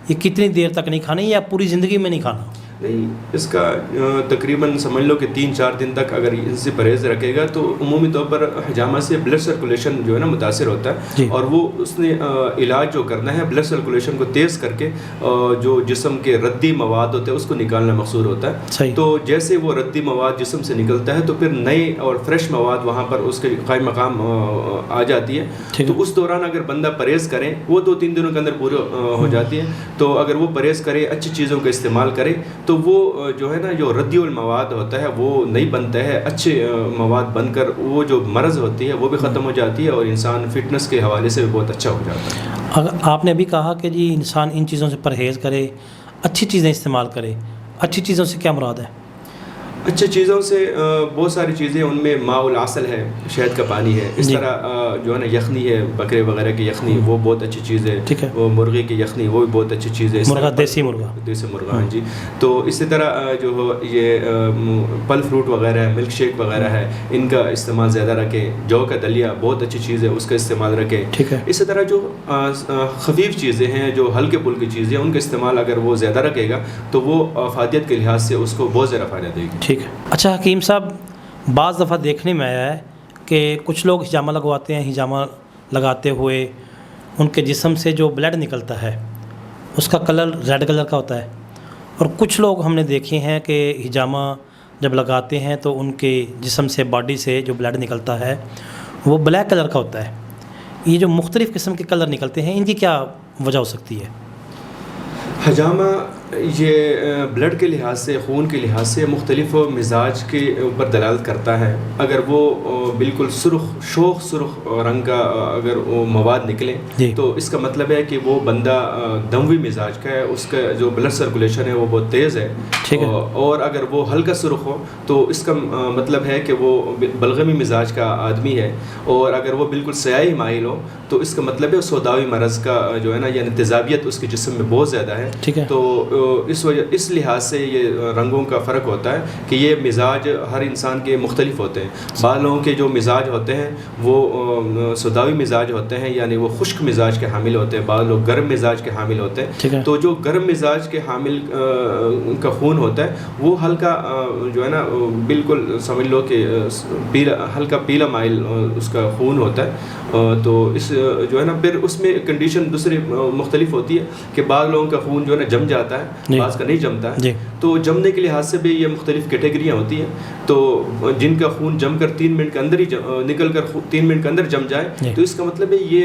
یہ کتنی دیر تک نہیں کھانی یا پوری زندگی میں نہیں کھانا؟ نہیں، اس کا تقریباً سمجھ لو کہ 3-4 دن تک اگر ان سے پرہیز رکھے گا تو عمومی طور پر حجامہ سے بلڈ سرکولیشن جو ہے نا متاثر ہوتا ہے، اور وہ اس نے علاج جو کرنا ہے بلڈ سرکولیشن کو تیز کر کے جو جسم کے ردی مواد ہوتے ہیں اس کو نکالنا مقصود ہوتا ہے۔ تو جیسے وہ ردی مواد جسم سے نکلتا ہے تو پھر نئے اور فریش مواد وہاں پر اس کے قائم مقام آ جاتی ہے، تو اس دوران اگر بندہ پرہیز کرے، وہ 2-3 دنوں کے اندر پورے ہو جاتی ہے، تو اگر وہ پرہیز کرے، اچھی چیزوں کا استعمال کرے تو وہ جو ہے نا جو ردی المواد ہوتا ہے وہ نہیں بنتا ہے، اچھے مواد بن کر وہ جو مرض ہوتی ہے وہ بھی ختم ہو جاتی ہے اور انسان فٹنس کے حوالے سے بھی بہت اچھا ہو جاتا ہے۔ اگر آپ نے ابھی کہا کہ جی انسان ان چیزوں سے پرہیز کرے، اچھی چیزیں استعمال کرے، اچھی چیزوں سے کیا مراد ہے؟ اچھی چیزوں سے بہت ساری چیزیں، ان میں ماء العسل ہے، شہد کا پانی ہے، اس طرح جو ہے نا یخنی ہے، بکرے وغیرہ کی یخنی، وہ بہت اچھی چیز ہے، وہ مرغی کی یخنی، وہ بھی بہت اچھی چیز ہے، دیسی مرغا، ہاں جی۔ تو اسی طرح جو یہ پھل فروٹ وغیرہ ہے، ملک شیک وغیرہ ہے، ان کا استعمال زیادہ رکھیں، جو کا دلیا بہت اچھی چیز ہے، اس کا استعمال رکھیں۔ اسی طرح جو خفیف چیزیں ہیں، جو ہلکے پھلکی چیزیں، ان کا استعمال اگر وہ زیادہ رکھے گا تو وہ افادیت کے لحاظ سے اس کو بہت زیادہ فائدہ دے گی۔ اچھا حکیم صاحب، بعض دفعہ دیکھنے میں آیا ہے کہ کچھ لوگ حجامہ لگواتے ہیں، حجامہ لگاتے ہوئے ان کے جسم سے جو بلڈ نکلتا ہے اس کا کلر ریڈ کلر کا ہوتا ہے، اور کچھ لوگ ہم نے دیکھے ہیں کہ ہجامہ جب لگاتے ہیں تو ان کے جسم سے، باڈی سے جو بلڈ نکلتا ہے وہ بلیک کلر کا ہوتا ہے۔ یہ جو مختلف قسم کے کلر نکلتے ہیں ان کی کیا وجہ ہو سکتی ہے؟ حجامہ یہ بلڈ کے لحاظ سے، خون کے لحاظ سے مختلف مزاج کے اوپر دلالت کرتا ہے۔ اگر وہ بالکل شوخ سرخ رنگ کا اگر وہ مواد نکلیں تو اس کا مطلب ہے کہ وہ بندہ دموی مزاج کا ہے، اس کا جو بلڈ سرکولیشن ہے وہ بہت تیز ہے۔ اور اگر وہ ہلکا سرخ ہو تو اس کا مطلب ہے کہ وہ بلغمی مزاج کا آدمی ہے۔ اور اگر وہ بالکل سیاہی مائل ہو تو اس کا مطلب ہے سوداوی مرض کا جو ہے نا، یعنی تیزابیت اس کے جسم میں بہت زیادہ ہے۔ تو اس لحاظ سے یہ رنگوں کا فرق ہوتا ہے کہ یہ مزاج ہر انسان کے مختلف ہوتے ہیں۔ بعض لوگوں کے جو مزاج ہوتے ہیں وہ سوداوی مزاج ہوتے ہیں، یعنی وہ خشک مزاج کے حامل ہوتے ہیں، بعض لوگ گرم مزاج کے حامل ہوتے ہیں۔ تو جو گرم مزاج کے حامل کا خون ہوتا ہے وہ ہلکا جو ہے نا، بالکل سمجھ لو کہ ہلکا پیلا مائل اس کا خون ہوتا ہے۔ تو اس جو ہے نا، پھر اس میں کنڈیشن دوسری مختلف ہوتی ہے کہ بعض لوگوں کا خون جو ہے نا جم جاتا ہے، بعض کا نہیں جمتا ہے۔ تو جمنے کے لحاظ سے بھی یہ مختلف کیٹیگریاں ہوتی ہیں۔ تو جن کا خون جم کر 3 منٹ کے اندر ہی نکل کر 3 منٹ کے اندر جم جائے تو اس کا مطلب ہے یہ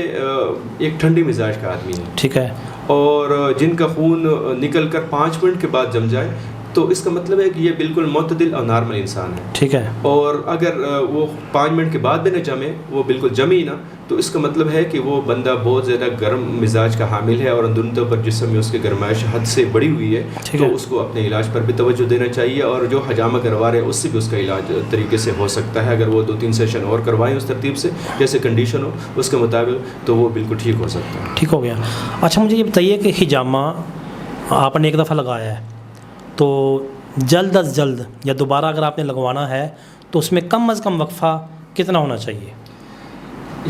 ایک ٹھنڈی مزاج کا آدمی ہے۔ ٹھیک ہے۔ اور جن کا خون نکل کر 5 منٹ کے بعد جم جائے تو اس کا مطلب ہے کہ یہ بالکل معتدل اور نارمل انسان ہے۔ ٹھیک ہے۔ اور اگر وہ 5 منٹ کے بعد بھی نہ جمے، وہ بالکل جمے ہی نہ، تو اس کا مطلب ہے کہ وہ بندہ بہت زیادہ گرم مزاج کا حامل ہے اور اندرون طور پر جسم میں اس کی گرمائش حد سے بڑی ہوئی ہے۔ تو اس کو اپنے علاج پر بھی توجہ دینا چاہیے، اور جو حجامہ کروا رہے ہیں اس سے بھی اس کا علاج طریقے سے ہو سکتا ہے۔ اگر وہ 2-3 سیشن اور کروائیں اس ترتیب سے، جیسے کنڈیشن ہو اس کے مطابق، تو وہ بالکل ٹھیک ہو سکتا ہے۔ ٹھیک ہو گیا۔ اچھا مجھے یہ بتائیے کہ حجامہ آپ نے ایک دفعہ لگایا ہے تو جلد از جلد یا دوبارہ اگر آپ نے لگوانا ہے تو اس میں کم از کم وقفہ کتنا ہونا چاہیے؟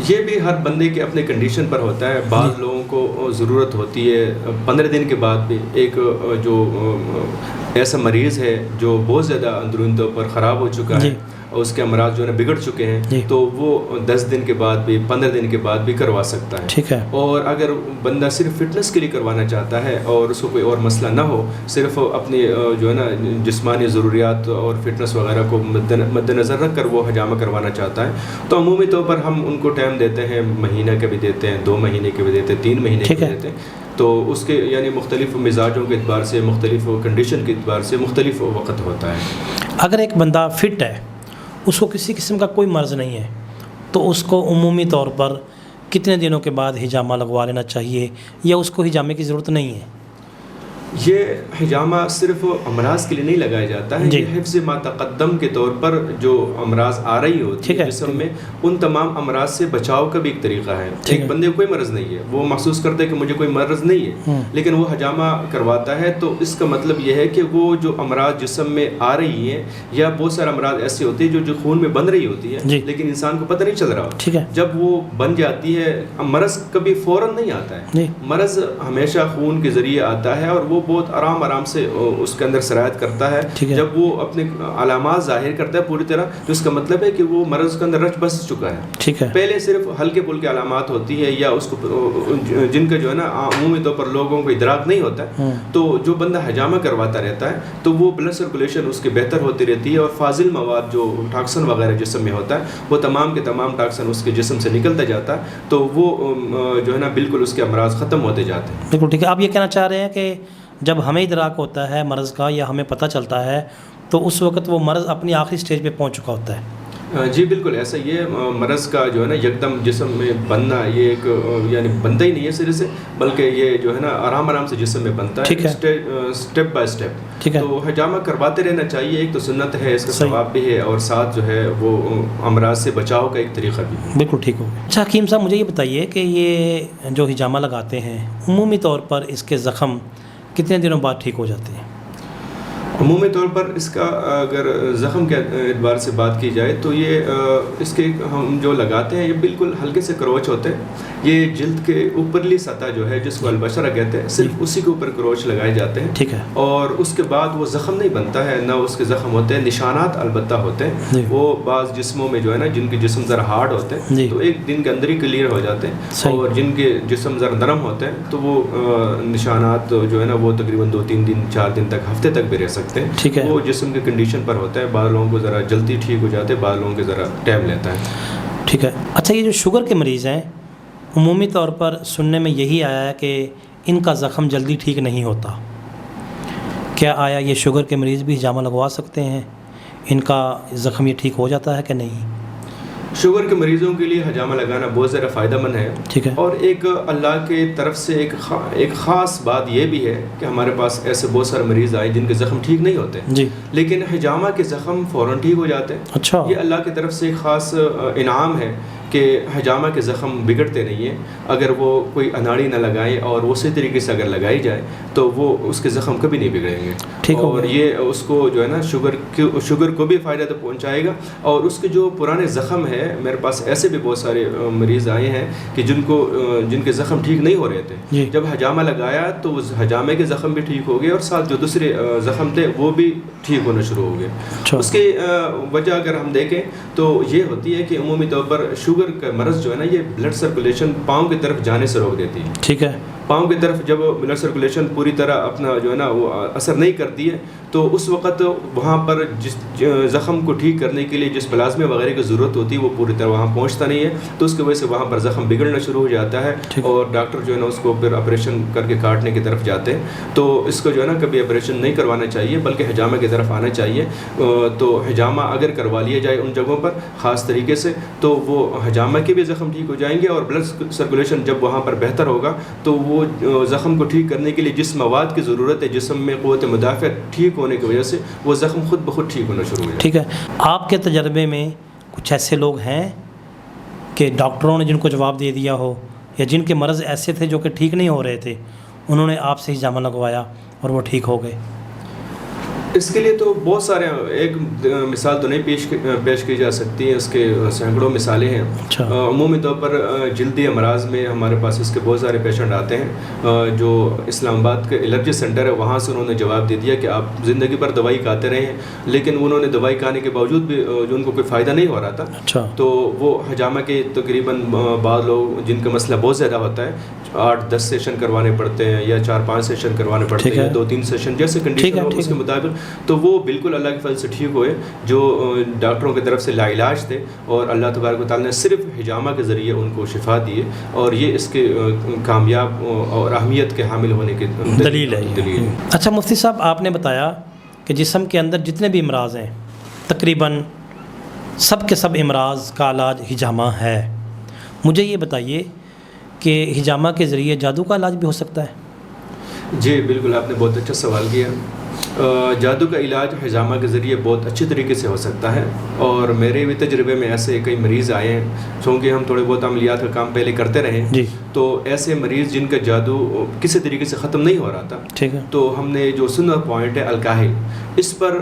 یہ بھی ہر بندے کے اپنے کنڈیشن پر ہوتا ہے۔ بعض لوگوں کو ضرورت ہوتی ہے 15 دن کے بعد بھی۔ ایک جو ایسا مریض ہے جو بہت زیادہ اندرونی طور پر خراب ہو چکا ہے، اس کے امراض جو ہے بگڑ چکے ہیں، تو وہ 10 دن کے بعد بھی 15 دن کے بعد بھی کروا سکتا ہے۔ ٹھیک ہے۔ اور اگر بندہ صرف فٹنس کے لیے کروانا چاہتا ہے اور اس کو کوئی اور مسئلہ نہ ہو، صرف اپنی جو ہے نا جسمانی ضروریات اور فٹنس وغیرہ کو مد نظر رکھ کر وہ حجامہ کروانا چاہتا ہے، تو عمومی طور پر ہم ان کو ٹائم دیتے ہیں، مہینہ کے بھی دیتے ہیں، 2 مہینے کے بھی دیتے ہیں، 3 مہینے کے بھی دیتے ہیں۔ تو اس کے یعنی مختلف مزاجوں کے اعتبار سے، مختلف کنڈیشن کے اعتبار سے مختلف وقت ہوتا ہے۔ اگر ایک بندہ فٹ ہے، اس کو کسی قسم کا کوئی مرض نہیں ہے، تو اس کو عمومی طور پر کتنے دنوں کے بعد حجامہ لگوا لینا چاہیے، یا اس کو حجامے کی ضرورت نہیں ہے؟ یہ حجامہ صرف امراض کے لیے نہیں لگایا جاتا ہے، یہ حفظ ما تقدم کے طور پر جو امراض آ رہی ہوتی ہے جسم میں، ان تمام امراض سے بچاؤ کا بھی ایک طریقہ ہے۔ ایک بندے کو کوئی مرض نہیں ہے، وہ محسوس کرتا ہے کہ مجھے کوئی مرض نہیں ہے، لیکن وہ حجامہ کرواتا ہے، تو اس کا مطلب یہ ہے کہ وہ جو امراض جسم میں آ رہی ہیں، یا بہت سارے امراض ایسے ہوتے ہیں جو خون میں بن رہی ہوتی ہے لیکن انسان کو پتہ نہیں چل رہا، جب وہ بن جاتی ہے، مرض کبھی فوراً نہیں آتا ہے، مرض ہمیشہ خون کے ذریعے آتا ہے، اور وہ بہت آرام سے اس کے اندر سرایت کرتا ہے۔ جب وہ اپنے علامات ظاہر کرتا ہے پوری طرح، تو اس کا مطلب ہے کہ وہ مرض کے اندر رچ بس چکا ہے۔ پہلے صرف ہلکے پھلکے علامات ہوتی ہے، یا اس کو جن کا جو ہے نا عمومی طور پر لوگوں کو ادراک نہیں ہوتا ہے، تو جو بندہ حجامہ کرواتا رہتا ہے تو وہ بلڈ سرکولیشن اس کی بہتر ہوتی رہتی ہے، اور فاضل مواد جو ٹاکسن وغیرہ جسم میں ہوتا ہے وہ تمام کے تمام ٹاکسن اس کے جسم سے نکلتا جاتا ہے، تو وہ جو ہے نا بالکل اس کے امراض ختم ہوتے جاتے ہیں۔ بالکل ٹھیک ہے۔ آپ یہ کہنا چاہ رہے ہیں کہ جب ہمیں ادراک ہوتا ہے مرض کا، یا ہمیں پتہ چلتا ہے، تو اس وقت وہ مرض اپنی آخری سٹیج پہ پہنچ چکا ہوتا ہے؟ جی بالکل ایسا۔ یہ مرض کا جو ہے نا یکدم جسم میں بننا، یہ ایک یعنی بنتا ہی نہیں ہے سرے سے، بلکہ یہ جو ہے نا آرام سے جسم میں بنتا ہے، اسٹیپ بائی اسٹیپ۔ تو حجامہ کرواتے رہنا چاہیے، ایک تو سنت ہے، اس کا ثواب بھی ہے، اور ساتھ جو ہے وہ امراض سے بچاؤ کا ایک طریقہ بھی ہے۔ بالکل ٹھیک ہو گیا۔ اچھا حکیم صاحب، مجھے یہ بتائیے کہ یہ جو حجامہ لگاتے ہیں عمومی طور پر اس کے زخم کتنے دنوں بعد ٹھیک ہو جاتے ہیں؟ عمومی طور پر اس کا اگر زخم کے اعتبار سے بات کی جائے تو یہ اس کے ہم جو لگاتے ہیں یہ بالکل ہلکے سے کروچ ہوتے ہیں. یہ جلد کے اوپرلی سطح جو ہے جس کو البشرہ کہتے ہیں صرف اسی کے اوپر کروچ لگائے جاتے ہیں. ٹھیک ہے. اور اس کے بعد وہ زخم نہیں بنتا ہے، نہ اس کے زخم ہوتے ہیں، نشانات البتہ ہوتے ہیں. وہ بعض جسموں میں جو ہے نا جن کے جسم ذرا ہارڈ ہوتے ہیں تو ایک دن کے اندر ہی کلیئر ہو جاتے ہیں، اور جن کے جسم ذرا نرم ہوتے ہیں تو وہ نشانات جو ہے نا وہ تقریباً 2-3 دن 4 دن تک، ہفتے تک بھی رہ سکتے ہیں. ٹھیک ہے. وہ جسم کی کنڈیشن پر ہوتا ہے. بعض لوگوں کو ذرا جلدی ٹھیک ہو جاتے ہیں، بعض لوگوں کے ذرا ٹائم لیتا ہے. ٹھیک ہے. اچھا، یہ جو شوگر کے مریض ہیں عمومی طور پر سننے میں یہی آیا ہے کہ ان کا زخم جلدی ٹھیک نہیں ہوتا. کیا آیا یہ شوگر کے مریض بھی حجامہ لگوا سکتے ہیں؟ ان کا زخم یہ ٹھیک ہو جاتا ہے کہ نہیں؟ شوگر کے مریضوں کے لیے حجامہ لگانا بہت زیادہ فائدہ مند ہے. ٹھیک ہے. اور ایک اللہ کی طرف سے ایک خاص بات یہ بھی ہے کہ ہمارے پاس ایسے بہت سارے مریض آئے جن کے زخم ٹھیک نہیں ہوتے جی، لیکن حجامہ کے زخم فوراً ٹھیک ہو جاتے ہیں. اچھا. یہ اللہ کی طرف سے ایک خاص انعام ہے کہ حجامہ کے زخم بگڑتے نہیں ہیں. اگر وہ کوئی اناڑی نہ لگائیں اور اسی طریقے سے اگر لگائی جائے تو وہ اس کے زخم کبھی نہیں بگڑیں گے. اور یہ اس کو جو ہے نا شوگر کو بھی فائدہ تو پہنچائے گا. اور اس کے جو پرانے زخم ہے، میرے پاس ایسے بھی بہت سارے مریض آئے ہیں کہ جن کے زخم ٹھیک نہیں ہو رہے تھے. جب حجامہ لگایا تو اس حجامے کے زخم بھی ٹھیک ہو گئے اور ساتھ جو دوسرے زخم تھے وہ بھی ٹھیک ہونا شروع ہو گئے. اس کی وجہ اگر ہم دیکھیں تو یہ ہوتی ہے کہ عمومی طور پر شوگر کا مرض جو ہے نا یہ بلڈ سرکولیشن پاؤں کی طرف جانے سے روک دیتی ہے. ٹھیک ہے. پاؤں کی طرف جب بلڈ سرکولیشن پوری طرح اپنا جو ہے نا وہ اثر نہیں کرتی ہے تو اس وقت وہاں پر جس زخم کو ٹھیک کرنے کے لیے جس پلازمے وغیرہ کی ضرورت ہوتی ہے وہ پوری طرح وہاں پہنچتا نہیں ہے. تو اس کی وجہ سے وہاں پر زخم بگڑنا شروع ہو جاتا ہے اور ڈاکٹر جو ہے نا اس کو پھر آپریشن کر کے کاٹنے کی طرف جاتے ہیں. تو اس کو جو ہے نا کبھی آپریشن نہیں کروانا چاہیے بلکہ حجامہ کی طرف آنا چاہیے. تو حجامہ اگر کروا لیا جائے ان جگہوں پر خاص طریقے سے تو وہ حجامہ کے بھی زخم ٹھیک ہو جائیں گے اور بلڈ سرکولیشن جب وہاں پر بہتر ہوگا تو وہ زخم کو ٹھیک کرنے کے لیے جس مواد کی ضرورت ہے جسم میں قوت مدافعت ٹھیک ہونے کی وجہ سے وہ زخم خود بخود ٹھیک ہونا شروع ہو جائے. ٹھیک ہے. آپ کے تجربے میں کچھ ایسے لوگ ہیں کہ ڈاکٹروں نے جن کو جواب دے دیا ہو یا جن کے مرض ایسے تھے جو کہ ٹھیک نہیں ہو رہے تھے انہوں نے آپ سے حجامہ لگوایا اور وہ ٹھیک ہو گئے؟ اس کے لیے تو بہت سارے، ایک مثال تو نہیں پیش کی جا سکتی ہے، اس کے سینکڑوں مثالیں ہیں. عمومی طور پر جلدی امراض میں ہمارے پاس اس کے بہت سارے پیشنٹ آتے ہیں. جو اسلام آباد کے الرجی سینٹر ہے وہاں سے انہوں نے جواب دے دیا کہ آپ زندگی پر دوائی کھاتے رہے ہیں لیکن انہوں نے دوائی کھانے کے باوجود بھی جو ان کو کوئی فائدہ نہیں ہو رہا تھا. تو وہ حجامہ کے تقریباً بعض لوگ جن کا مسئلہ بہت زیادہ ہوتا ہے 8-10 سیشن کروانے پڑتے ہیں یا 4-5 سیشن کروانے پڑتے ہیں، 2-3 سیشن جیسے کنڈیشن ہو اس کے مطابق. تو وہ بالکل اللہ کے فضل سے ٹھیک ہوئے جو ڈاکٹروں کی طرف سے لا علاج تھے اور اللہ تبارک و تعالیٰ نے صرف حجامہ کے ذریعے ان کو شفا دیے. اور یہ اس کے کامیاب اور اہمیت کے حامل ہونے کی دلیل ہے. اچھا مفتی صاحب، آپ نے بتایا کہ جسم کے اندر جتنے بھی امراض ہیں تقریباً سب کے سب امراض کا علاج حجامہ ہے. مجھے یہ بتائیے کہ حجامہ کے ذریعے جادو کا علاج بھی ہو سکتا ہے؟ جی بالکل، آپ نے بہت اچھا سوال کیا. جادو کا علاج حجامہ کے ذریعے بہت اچھی طریقے سے ہو سکتا ہے اور میرے بھی تجربے میں ایسے کئی مریض آئے ہیں. چونکہ ہم تھوڑے بہت عملیات کا کام پہلے کرتے رہے تو ایسے مریض جن کا جادو کسی طریقے سے ختم نہیں ہو رہا تھا، ٹھیک ہے، تو ہم نے جو سنت پوائنٹ ہے الکاہل، اس پر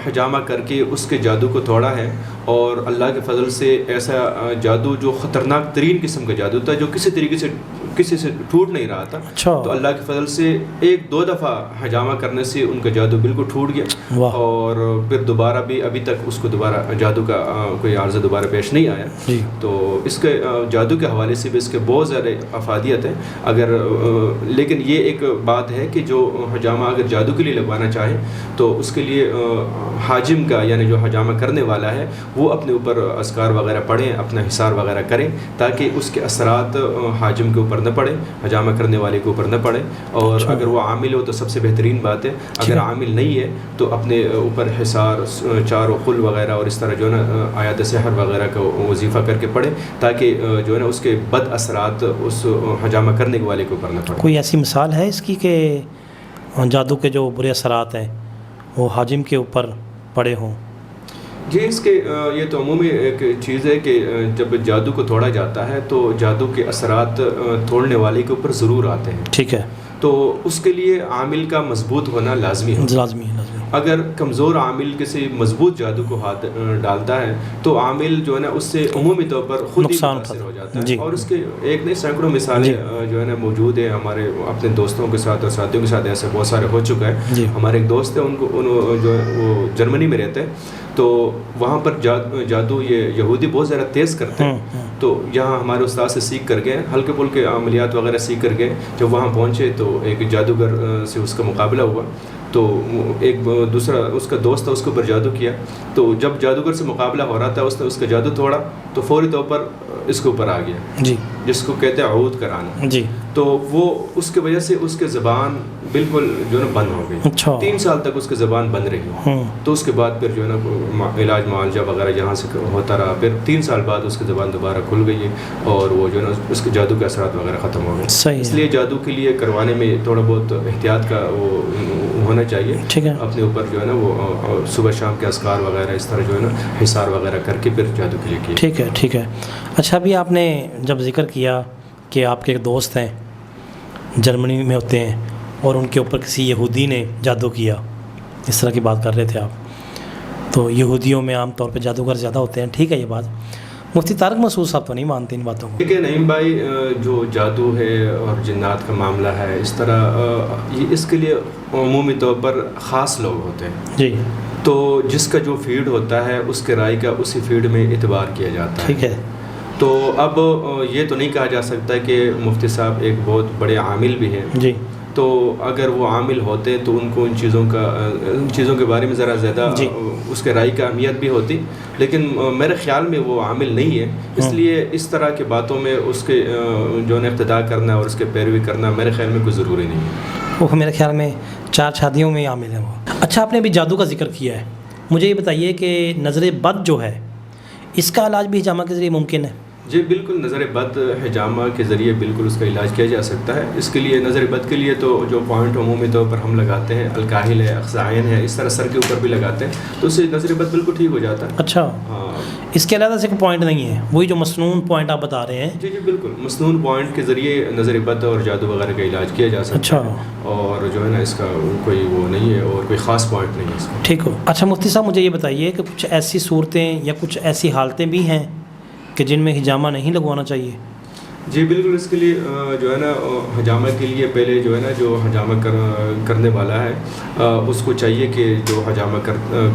حجامہ کر کے اس کے جادو کو توڑا ہے. اور اللہ کے فضل سے ایسا جادو جو خطرناک ترین قسم کا جادو تھا جو کسی طریقے سے کسی سے ٹوٹ نہیں رہا تھا، تو اللہ کے فضل سے 1-2 دفعہ حجامہ کرنے سے ان کا جادو بالکل ٹوٹ گیا اور پھر دوبارہ بھی ابھی تک اس کو دوبارہ جادو کا کوئی عارضہ دوبارہ پیش نہیں آیا. تو اس کے جادو کے حوالے سے بھی اس کے بہت زیادہ افادیت ہیں. لیکن یہ ایک بات ہے کہ جو حجامہ اگر جادو کے لیے لگوانا چاہے تو اس کے لیے حاجم کا یعنی جو حجامہ کرنے والا ہے وہ اپنے اوپر اذکار وغیرہ پڑھیں، اپنا حصار وغیرہ کریں تاکہ اس کے اثرات حاجم کے اوپر نہ پڑے، حجامہ کرنے والے کے اوپر نہ پڑے. اور اگر وہ عامل ہو تو سب سے بہترین بات ہے. اگر عامل نہیں ہے تو اپنے اوپر حصار، چاروں خل وغیرہ اور اس طرح جو ہے نا آیات سحر وغیرہ کا وظیفہ کر کے پڑھے تاکہ جو ہے نا اس کے بد اثرات اس حجامہ کرنے والے کے اوپر نہ پڑے. کوئی ایسی مثال ہے اس کی کہ جادو کے جو برے اثرات ہیں وہ حاجم کے اوپر پڑے ہوں؟ جی اس کے یہ تو عمومی ایک چیز ہے کہ جب جادو کو توڑا جاتا ہے تو جادو کے اثرات توڑنے والے کے اوپر ضرور آتے ہیں. ٹھیک ہے. تو اس کے لیے عامل کا مضبوط ہونا لازمی ہے. اگر کمزور عامل کسی مضبوط جادو کو ہاتھ ڈالتا ہے تو عامل جو ہے نا اس سے عمومی طور پر خود ہی متاثر ہو جاتا ہے. اور اس کے ایک نہیں سینکڑوں مثالیں جو ہے نا موجود ہیں ہمارے اپنے دوستوں کے ساتھ اور ساتھیوں کے ساتھ. ایسے بہت سارے ہو چکا ہے. ہمارے ایک دوست ہیں جو ہے وہ جرمنی میں رہتے ہیں, تو وہاں پر جادو یہ یہودی بہت زیادہ تیز کرتے ہیں. تو یہاں ہمارے استاد سے سیکھ کر گئے, ہلکے پھلکے عملیات وغیرہ سیکھ کر گئے. جب وہاں پہنچے تو ایک جادوگر سے اس کا مقابلہ ہوا, تو ایک دوسرا اس کا دوست تھا, اس کے اوپر جادو کیا. تو جب جادوگر سے مقابلہ ہو رہا تھا اس نے اس کا جادو توڑا, تو فوری طور پر اس کے اوپر آ گیا, جس کو کہتے ہیں عود کرانا. تو وہ اس کی وجہ سے اس کے زبان بالکل جو ہے نا بند ہو گئی. 3 سال تک اس کی زبان بند رہی. تو اس کے بعد پھر جو ہے نا علاج معالجہ وغیرہ یہاں سے ہوتا رہا. پھر 3 سال بعد اس کی زبان دوبارہ کھل گئی اور وہ جو ہے نا اس کے جادو کے اثرات وغیرہ ختم ہو گئے. اس لیے جادو کے لیے کروانے میں تھوڑا بہت احتیاط کا وہ ہونا چاہیے. اپنے اوپر جو ہے نا وہ صبح شام کے اذکار وغیرہ اس طرح جو ہے نا حصار وغیرہ کر کے پھر جادو کے لیے کیا. ٹھیک ہے. اچھا, ابھی آپ نے جب ذکر کیا کہ آپ کے ایک دوست ہیں جرمنی میں ہوتے ہیں اور ان کے اوپر کسی یہودی نے جادو کیا, اس طرح کی بات کر رہے تھے آپ. تو یہودیوں میں عام طور پہ جادوگر زیادہ ہوتے ہیں, ٹھیک ہے یہ بات. مفتی طارق مسعود صاحب تو نہیں مانتے ان باتوں کو؟ ٹھیک ہے نعیم بھائی, جو جادو ہے اور جنات کا معاملہ ہے اس طرح یہ اس کے لیے عمومی طور پر خاص لوگ ہوتے ہیں. تو جس کا جو فیلڈ ہوتا ہے اس کے رائے کا اسی فیلڈ میں اعتبار کیا جاتا ہے. ٹھیک ہے. تو اب یہ تو نہیں کہا جا سکتا کہ مفتی صاحب ایک بہت بڑے عامل بھی ہیں. تو اگر وہ عامل ہوتے تو ان کو ان چیزوں کے بارے میں ذرا زیادہ اس کے رائے کا اہمیت بھی ہوتی, لیکن میرے خیال میں وہ عامل نہیں ہے. اس لیے اس طرح کی باتوں میں اس کے جو ہے اقتداء کرنا اور اس کے پیروی کرنا میرے خیال میں کوئی ضروری نہیں ہے. وہ میرے خیال میں 4 شادیوں میں عامل ہیں وہ. اچھا, آپ نے ابھی جادو کا ذکر کیا ہے, مجھے یہ بتائیے کہ نظر بد جو ہے اس کا علاج بھی حجامہ کے ذریعے ممکن ہے؟ جی بالکل, نظر بد حجامہ کے ذریعے بالکل اس کا علاج کیا جا سکتا ہے. اس کے لیے نظر بد کے لیے تو جو پوائنٹ عمومی طور پر ہم لگاتے ہیں, الکاہل ہے, اخزائن ہے, اس طرح سر کے اوپر بھی لگاتے ہیں, تو اس سے نظر بد بالکل ٹھیک ہو جاتا ہے. اچھا, اس کے علاوہ سے کوئی پوائنٹ نہیں ہے, وہی جو مسنون پوائنٹ آپ بتا رہے ہیں؟ جی بالکل, مسنون پوائنٹ کے ذریعے نظر بد اور جادو وغیرہ کا علاج کیا جا سکتا ہے. اور جو ہے نا اس کا کوئی وہ نہیں ہے اور کوئی خاص پوائنٹ نہیں ہے اس کا. ٹھیک ہو. اچھا مفتی صاحب, مجھے یہ بتائیے کہ کچھ ایسی صورتیں یا کچھ ایسی حالتیں بھی ہیں کہ جن میں حجامہ نہیں لگوانا چاہیے؟ جی بالکل, اس کے لیے جو ہے نا حجامہ کے لیے پہلے جو ہے نا جو حجامہ کرنے والا ہے اس کو چاہیے کہ جو حجامہ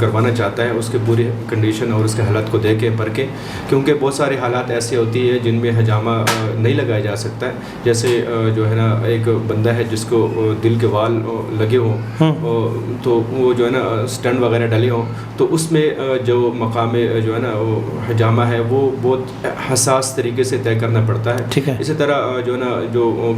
کروانا چاہتا ہے اس کے پوری کنڈیشن اور اس کے حالت کو دیکھیں پرکھیں, کیونکہ بہت سارے حالات ایسے ہوتی ہیں جن میں حجامہ نہیں لگایا جا سکتا ہے. جیسے جو ہے نا ایک بندہ ہے جس کو دل کے وال لگے ہوں تو وہ جو ہے نا اسٹنٹ وغیرہ ڈلے ہوں, تو اس میں جو مقام جو ہے نا وہ حجامہ ہے وہ بہت حساس طریقے سے طے کرنا پڑتا ہے. اسی طرح جو ہے نا جو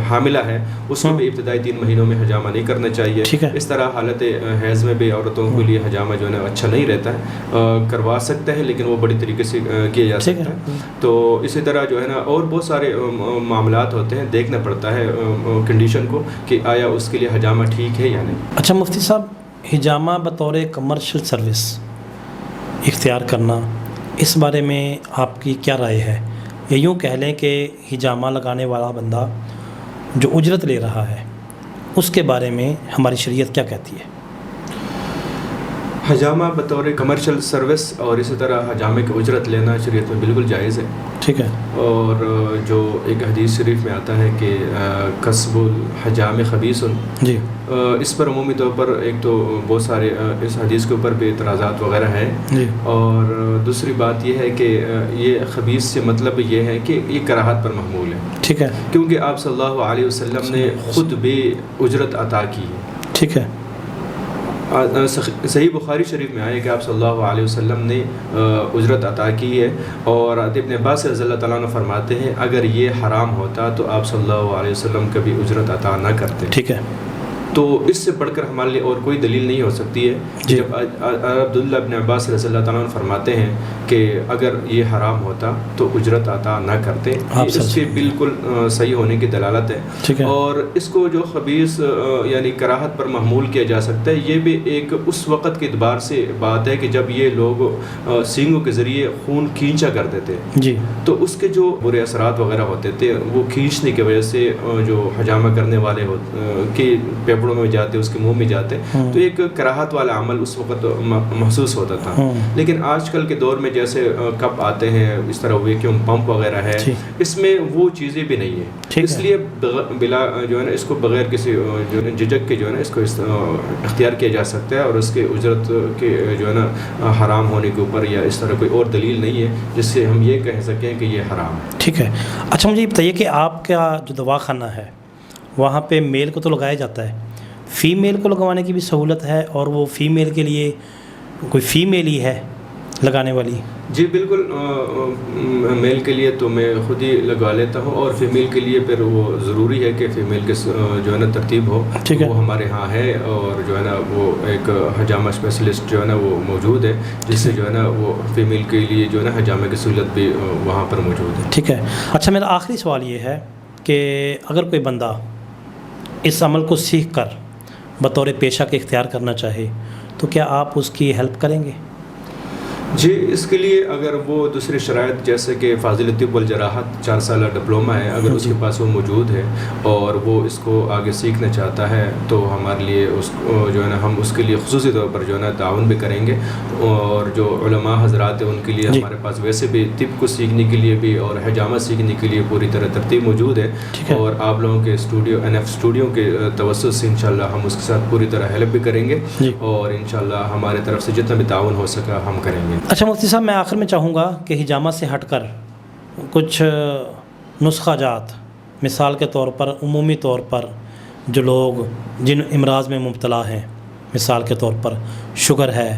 حاملہ ہے اس کو بھی ابتدائی 3 مہینوں میں حجامہ نہیں کرنا چاہیے. اس طرح حالت حیض میں بھی عورتوں کے لیے حجامہ جو ہے نا اچھا نہیں رہتا ہے, کروا سکتے ہیں لیکن وہ بڑی طریقے سے کیا جا سکتا ہے. تو اسی طرح جو ہے نا اور بہت سارے معاملات ہوتے ہیں, دیکھنا پڑتا ہے کنڈیشن کو کہ آیا اس کے لیے حجامہ ٹھیک ہے یا نہیں. اچھا مفتی صاحب, حجامہ بطور کمرشل سروس اختیار کرنا, اس بارے میں آپ کی کیا رائے ہے؟ یا یوں کہہ لیں کہ حجامہ لگانے والا بندہ جو اجرت لے رہا ہے اس کے بارے میں ہماری شریعت کیا کہتی ہے؟ حجامہ بطور کمرشل سروس اور اسی طرح حجامہ کی اجرت لینا شریعت میں بالکل جائز ہے. ٹھیک ہے. اور جو ایک حدیث شریف میں آتا ہے کہ کسب الحجام خبیث, جی اس پر عمومی طور پر ایک تو بہت سارے اس حدیث کے اوپر بھی اعتراضات وغیرہ ہیں. جی. اور دوسری بات یہ ہے کہ یہ خبیث سے مطلب یہ ہے کہ یہ کراہت پر محمول ہے. ٹھیک ہے. کیونکہ آپ صلی اللہ علیہ وسلم نے خود بھی اجرت عطا کی ہے. ٹھیک ہے. صحیح بخاری شریف میں آئے کہ آپ صلی اللہ علیہ وسلم نے اجرت عطا کی ہے. اور ابن عباس رضی اللہ تعالیٰ عنہ فرماتے ہیں اگر یہ حرام ہوتا تو آپ صلی اللہ علیہ وسلم کبھی اجرت عطا نہ کرتے. ٹھیک ہے. تو اس سے بڑھ کر ہمارے لیے اور کوئی دلیل نہیں ہو سکتی ہے. جب عبداللہ ابن عباس رضی اللہ تعالیٰ عنہ فرماتے ہیں کہ اگر یہ حرام ہوتا تو اجرت عطا نہ کرتے, اس کے بالکل صحیح ہونے کی دلالت ہے. اور اس کو جو خبیث یعنی کراہت پر محمول کیا جا سکتا ہے, یہ بھی ایک اس وقت کے اعتبار سے بات ہے کہ جب یہ لوگ سینگوں کے ذریعے خون کھینچا کرتے تھے. جی. تو اس کے جو برے اثرات وغیرہ ہوتے تھے وہ کھینچنے کی وجہ سے جو حجامہ کرنے والے کے پھیپڑوں میں جاتے اس کے منہ میں جاتے تو ایک کراہت والا عمل اس وقت محسوس ہوتا تھا. لیکن آج کل کے دور میں جیسے کپ آتے ہیں, اس طرح ویکیوم پمپ وغیرہ ہے, اس میں وہ چیزیں بھی نہیں ہیں. اس لیے بلا جو ہے نا اس کو بغیر کسی جو ہے جھجک کے جو ہے نا اس کو اختیار کیا جا سکتا ہے, اور اس کے اجرت کے جو ہے نا حرام ہونے کے اوپر یا اس طرح کوئی اور دلیل نہیں ہے جس سے ہم یہ کہہ سکیں کہ یہ حرام ہے. ٹھیک ہے. اچھا مجھے یہ بتائیے کہ آپ کا جو دواخانہ ہے وہاں پہ میل کو تو لگایا جاتا ہے, فیمیل کو لگوانے کی بھی سہولت ہے, اور وہ فیمیل کے لیے کوئی فیمیل ہی ہے لگانے والی؟ جی بالکل, میل کے لیے تو میں خود ہی لگوا لیتا ہوں, اور فیمیل کے لیے پھر وہ ضروری ہے کہ فیمیل کے جو ہے نا ترتیب ہو, وہ ہمارے ہاں ہے, اور جو ہے نا وہ ایک حجامہ اسپیشلسٹ جو ہے نا وہ موجود ہے جس سے جو ہے نا وہ فیمیل کے لیے جو ہے نا حجامہ کی سہولت بھی وہاں پر موجود ہے. ٹھیک ہے. اچھا میرا آخری سوال یہ ہے کہ اگر کوئی بندہ اس عمل کو سیکھ کر بطور پیشہ کے اختیار کرنا چاہے تو کیا آپ اس کی ہیلپ کریں گے؟ جی اس کے لیے اگر وہ دوسرے شرائط جیسے کہ فاضل طب والجراحت 4 سالہ ڈپلومہ ہے, اگر اس کے پاس وہ موجود ہے اور وہ اس کو آگے سیکھنا چاہتا ہے تو ہمارے لیے اس کو جو ہے نا ہم اس کے لیے خصوصی طور پر جو ہے نا تعاون بھی کریں گے, اور جو علماء حضرات ہیں ان کے لیے ہمارے پاس ویسے بھی طب کو سیکھنے کے لیے بھی اور حجامہ سیکھنے کے لیے پوری طرح ترتیب موجود ہے, اور آپ لوگوں کے اسٹوڈیو NF اسٹوڈیو کے توسط سے انشاءاللہ ہم اس کے ساتھ پوری طرح ہیلپ بھی کریں گے, اور انشاءاللہ ہمارے طرف سے جتنا بھی تعاون ہو سکا ہم کریں گے. اچھا مفتی صاحب, میں آخر میں چاہوں گا کہ حجامہ سے ہٹ کر کچھ نسخہ جات, مثال کے طور پر عمومی طور پر جو لوگ جن امراض میں مبتلا ہیں, مثال کے طور پر شوگر ہے,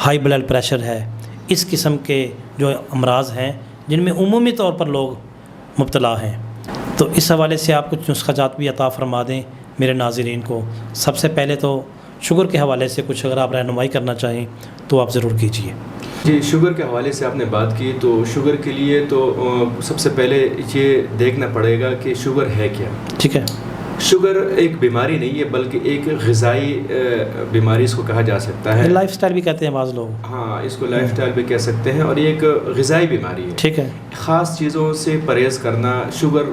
ہائی بلڈ پریشر ہے, اس قسم کے جو امراض ہیں جن میں عمومی طور پر لوگ مبتلا ہیں, تو اس حوالے سے آپ کچھ نسخہ جات بھی عطا فرما دیں میرے ناظرین کو. سب سے پہلے تو شوگر کے حوالے سے کچھ اگر آپ رہنمائی کرنا چاہیں تو آپ ضرور کیجیے. جی شوگر کے حوالے سے آپ نے بات کی, تو شوگر کے لیے تو سب سے پہلے یہ دیکھنا پڑے گا کہ شوگر ہے کیا. ٹھیک ہے. شوگر ایک بیماری نہیں ہے بلکہ ایک غذائی بیماری اس کو کہا جا سکتا ہے. لائف سٹائل بھی کہتے ہیں بعض لوگ. ہاں اس کو لائف سٹائل بھی کہہ سکتے ہیں, اور یہ ایک غذائی بیماری ہے. ٹھیک ہے. خاص چیزوں سے پرہیز کرنا شوگر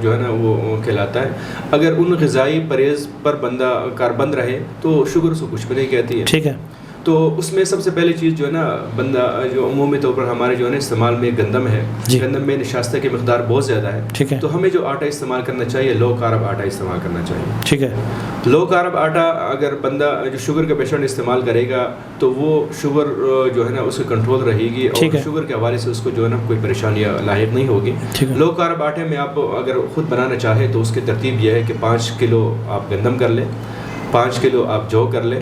جو ہے نا وہ کہلاتا ہے. اگر ان غذائی پرہیز پر بندہ کاربند رہے تو شوگر اس کو کچھ بھی نہیں کہتی ہے. ٹھیک ہے. تو اس میں سب سے پہلی چیز جو ہے نا بندہ جو عمومی طور پر ہمارے جو ہے نا استعمال میں گندم ہے, گندم میں نشاستہ کی مقدار بہت زیادہ ہے. ٹھیک ہے. تو ہمیں جو آٹا استعمال کرنا چاہیے لو کارب آٹا استعمال کرنا چاہیے. ٹھیک ہے. لو کارب آٹا اگر بندہ جو شوگر کا پیشنٹ استعمال کرے گا تو وہ شوگر جو ہے نا اس کی کنٹرول رہے گی, اور شوگر کے حوالے سے اس کو جو ہے نا کوئی پریشانیاں لاحق نہیں ہوگی. لو کارب آٹے میں آپ اگر خود بنانا چاہے تو اس کی ترتیب یہ ہے کہ 5 کلو آپ گندم کر لیں, 5 کلو آپ جو کر لیں,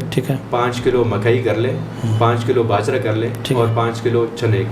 5 کلو مکئی کر لیں, 5 کلو باجرہ کر لیں, اور 5 کلو چنے.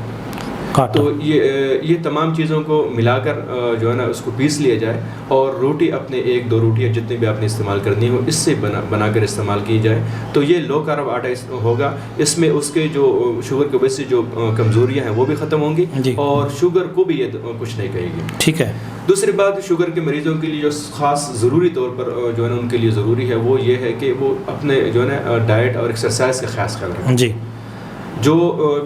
تو یہ تمام چیزوں کو ملا کر جو ہے نا اس کو پیس لیا جائے, اور روٹی اپنے 1-2 روٹیاں جتنی بھی آپ نے استعمال کرنی ہو اس سے بنا کر استعمال کی جائے. تو یہ لو کارب آٹا ہوگا. اس میں اس کے جو شوگر کی وجہ سے جو کمزوریاں ہیں وہ بھی ختم ہوں گی, اور شوگر کو بھی یہ کچھ نہیں کہے گی. ٹھیک ہے. دوسری بات شوگر کے مریضوں کے لیے جو خاص ضروری طور پر جو ہے نا ان کے لیے ضروری ہے وہ یہ ہے کہ وہ اپنے جو ہے نا ڈائٹ اور ایکسرسائز کا خاص خیال رکھیں. جی. جو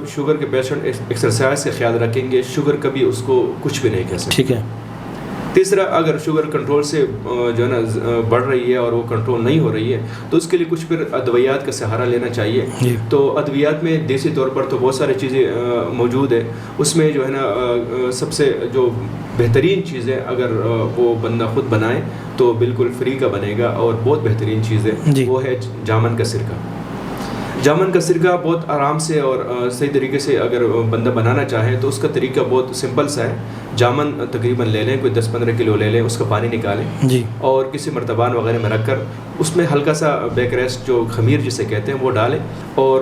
شوگر کے پیشنٹ ایکسرسائز کا خیال رکھیں گے شوگر کبھی اس کو کچھ بھی نہیں کہہ سکتے. ٹھیک ہے. تیسرا, اگر شوگر کنٹرول سے جو ہے نا بڑھ رہی ہے اور وہ کنٹرول نہیں ہو رہی ہے تو اس کے لیے کچھ پھر ادویات کا سہارا لینا چاہیے. تو ادویات میں دیسی طور پر تو بہت ساری چیزیں موجود ہے. اس میں جو ہے نا سب سے جو بہترین چیزیں اگر وہ بندہ خود بنائے تو بالکل فری کا بنے گا, اور بہت بہترین چیز ہے وہ ہے جامن کا سرکہ. جامن کا سرکہ بہت آرام سے اور صحیح طریقے سے اگر بندہ بنانا چاہے تو اس کا طریقہ بہت سمپل سا ہے. جامن تقریباً لے لیں, کوئی 10-15 کلو لے لیں, اس کا پانی نکالیں اور کسی مرتبان وغیرہ میں رکھ کر اس میں ہلکا سا بیک ریسٹ جو خمیر جسے کہتے ہیں وہ ڈالیں. اور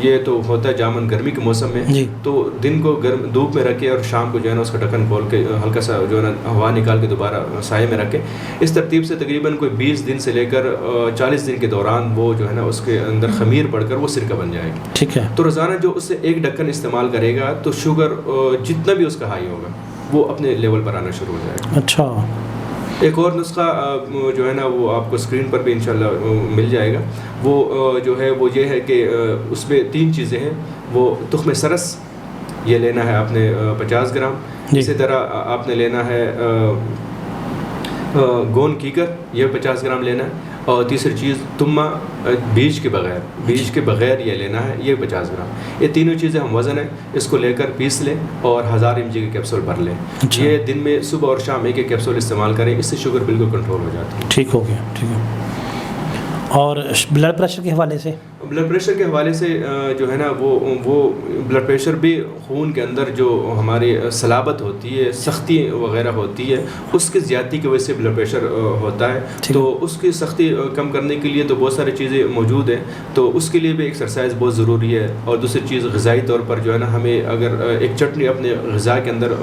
یہ تو ہوتا ہے جامن گرمی کے موسم میں, تو دن کو گرم دھوپ میں رکھے اور شام کو جو ہے نا اس کا ڈھکن کھول کے ہلکا سا جو ہے نا ہوا نکال کے دوبارہ سائے میں رکھیں. اس ترتیب سے تقریباً کوئی 20 دن سے لے کر 40 دن کے دوران وہ جو ہے نا اس کے اندر خمیر پڑ کر وہ سرکہ بن جائے گا. ٹھیک ہے. تو روزانہ جو اس سے 1 ڈھکن استعمال کرے گا تو شوگر جتنا بھی اس کا ہائی ہوگا وہ اپنے لیول پر آنا شروع ہو جائے گا. اچھا. ایک اور نسخہ جو ہے نا وہ آپ کو اسکرین پر بھی انشاءاللہ مل جائے گا. وہ جو ہے وہ یہ ہے کہ اس میں 3 چیزیں ہیں. وہ تخم سرس یہ لینا ہے آپ نے 50 گرام. اسی طرح آپ نے لینا ہے گون کیکر یہ 50 گرام لینا ہے. اور تیسری چیز تما بیج کے بغیر یہ لینا ہے، یہ 50 گرام. یہ تینوں چیزیں ہم وزن ہے اس کو لے کر پیس لیں اور 1000 mg کے کیپسول بھر لیں. یہ دن میں صبح اور شام ایک کیپسول استعمال کریں، اس سے شوگر بالکل کنٹرول ہو جاتی ہے. ٹھیک ہو گیا، ٹھیک ہے. اور بلڈ پریشر کے حوالے سے؟ بلڈ پریشر کے حوالے سے جو ہے نا وہ بلڈ پریشر بھی خون کے اندر جو ہماری صلابت ہوتی ہے، سختی وغیرہ ہوتی ہے، اس کی زیادتی کی وجہ سے بلڈ پریشر ہوتا ہے. تو اس کی سختی کم کرنے کے لیے تو بہت ساری چیزیں موجود ہیں، تو اس کے لیے بھی ایکسرسائز بہت ضروری ہے. اور دوسری چیز غذائی طور پر جو ہے نا ہمیں اگر ایک چٹنی اپنے غذا کے اندر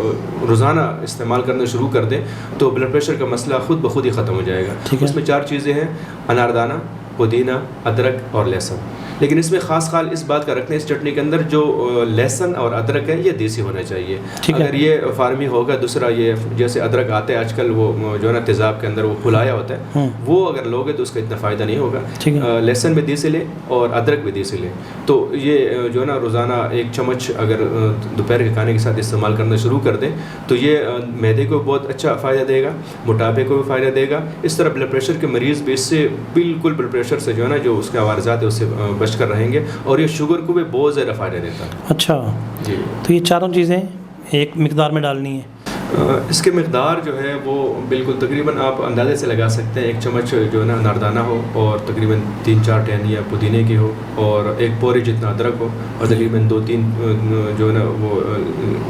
روزانہ استعمال کرنا شروع کر دیں تو بلڈ پریشر کا مسئلہ خود بخود ہی ختم ہو جائے گا. اس میں 4 چیزیں ہیں: اناردانہ، پودینہ، ادرک اور لہسن. لیکن اس میں خاص خیال اس بات کا رکھتے ہیں اس چٹنی کے اندر جو لہسن اور ادرک ہے یہ دیسی ہونا چاہیے. اگر یہ فارمی ہوگا، دوسرا یہ جیسے ادرک آتے ہیں آج کل وہ جو ہے نا تیزاب کے اندر وہ کھلایا ہوتا ہے، وہ اگر لوگے تو اس کا اتنا فائدہ نہیں ہوگا. لہسن بھی دیسی لیں اور ادرک بھی دیسی لیں. تو یہ جو ہے نا روزانہ 1 چمچ اگر دوپہر کے کھانے کے ساتھ استعمال کرنا شروع کر دیں تو یہ معدے کو بہت اچھا فائدہ دے گا، موٹاپے کو بھی فائدہ دے گا. اس طرح بلڈ پریشر کے مریض بھی اس سے بالکل بلڈ پریشر سے جو ہے نا جو اس کے عوارضات ہے اس سے بچ کر رہیں گے. اور یہ شوگر کو بھی بہت زیادہ فائدہ دیتا ہے. اچھا جی. تو یہ چاروں چیزیں ایک مقدار میں ڈالنی ہے؟ اس کی مقدار جو ہے وہ بالکل تقریباً آپ اندازے سے لگا سکتے ہیں. 1 چمچ جو ہے نا ناردانہ ہو اور تقریباً 3-4 ٹہنیاں پودینے کی ہو اور 1 پوری جتنا ادرک ہو اور تقریباً 2-3 جو ہے نا وہ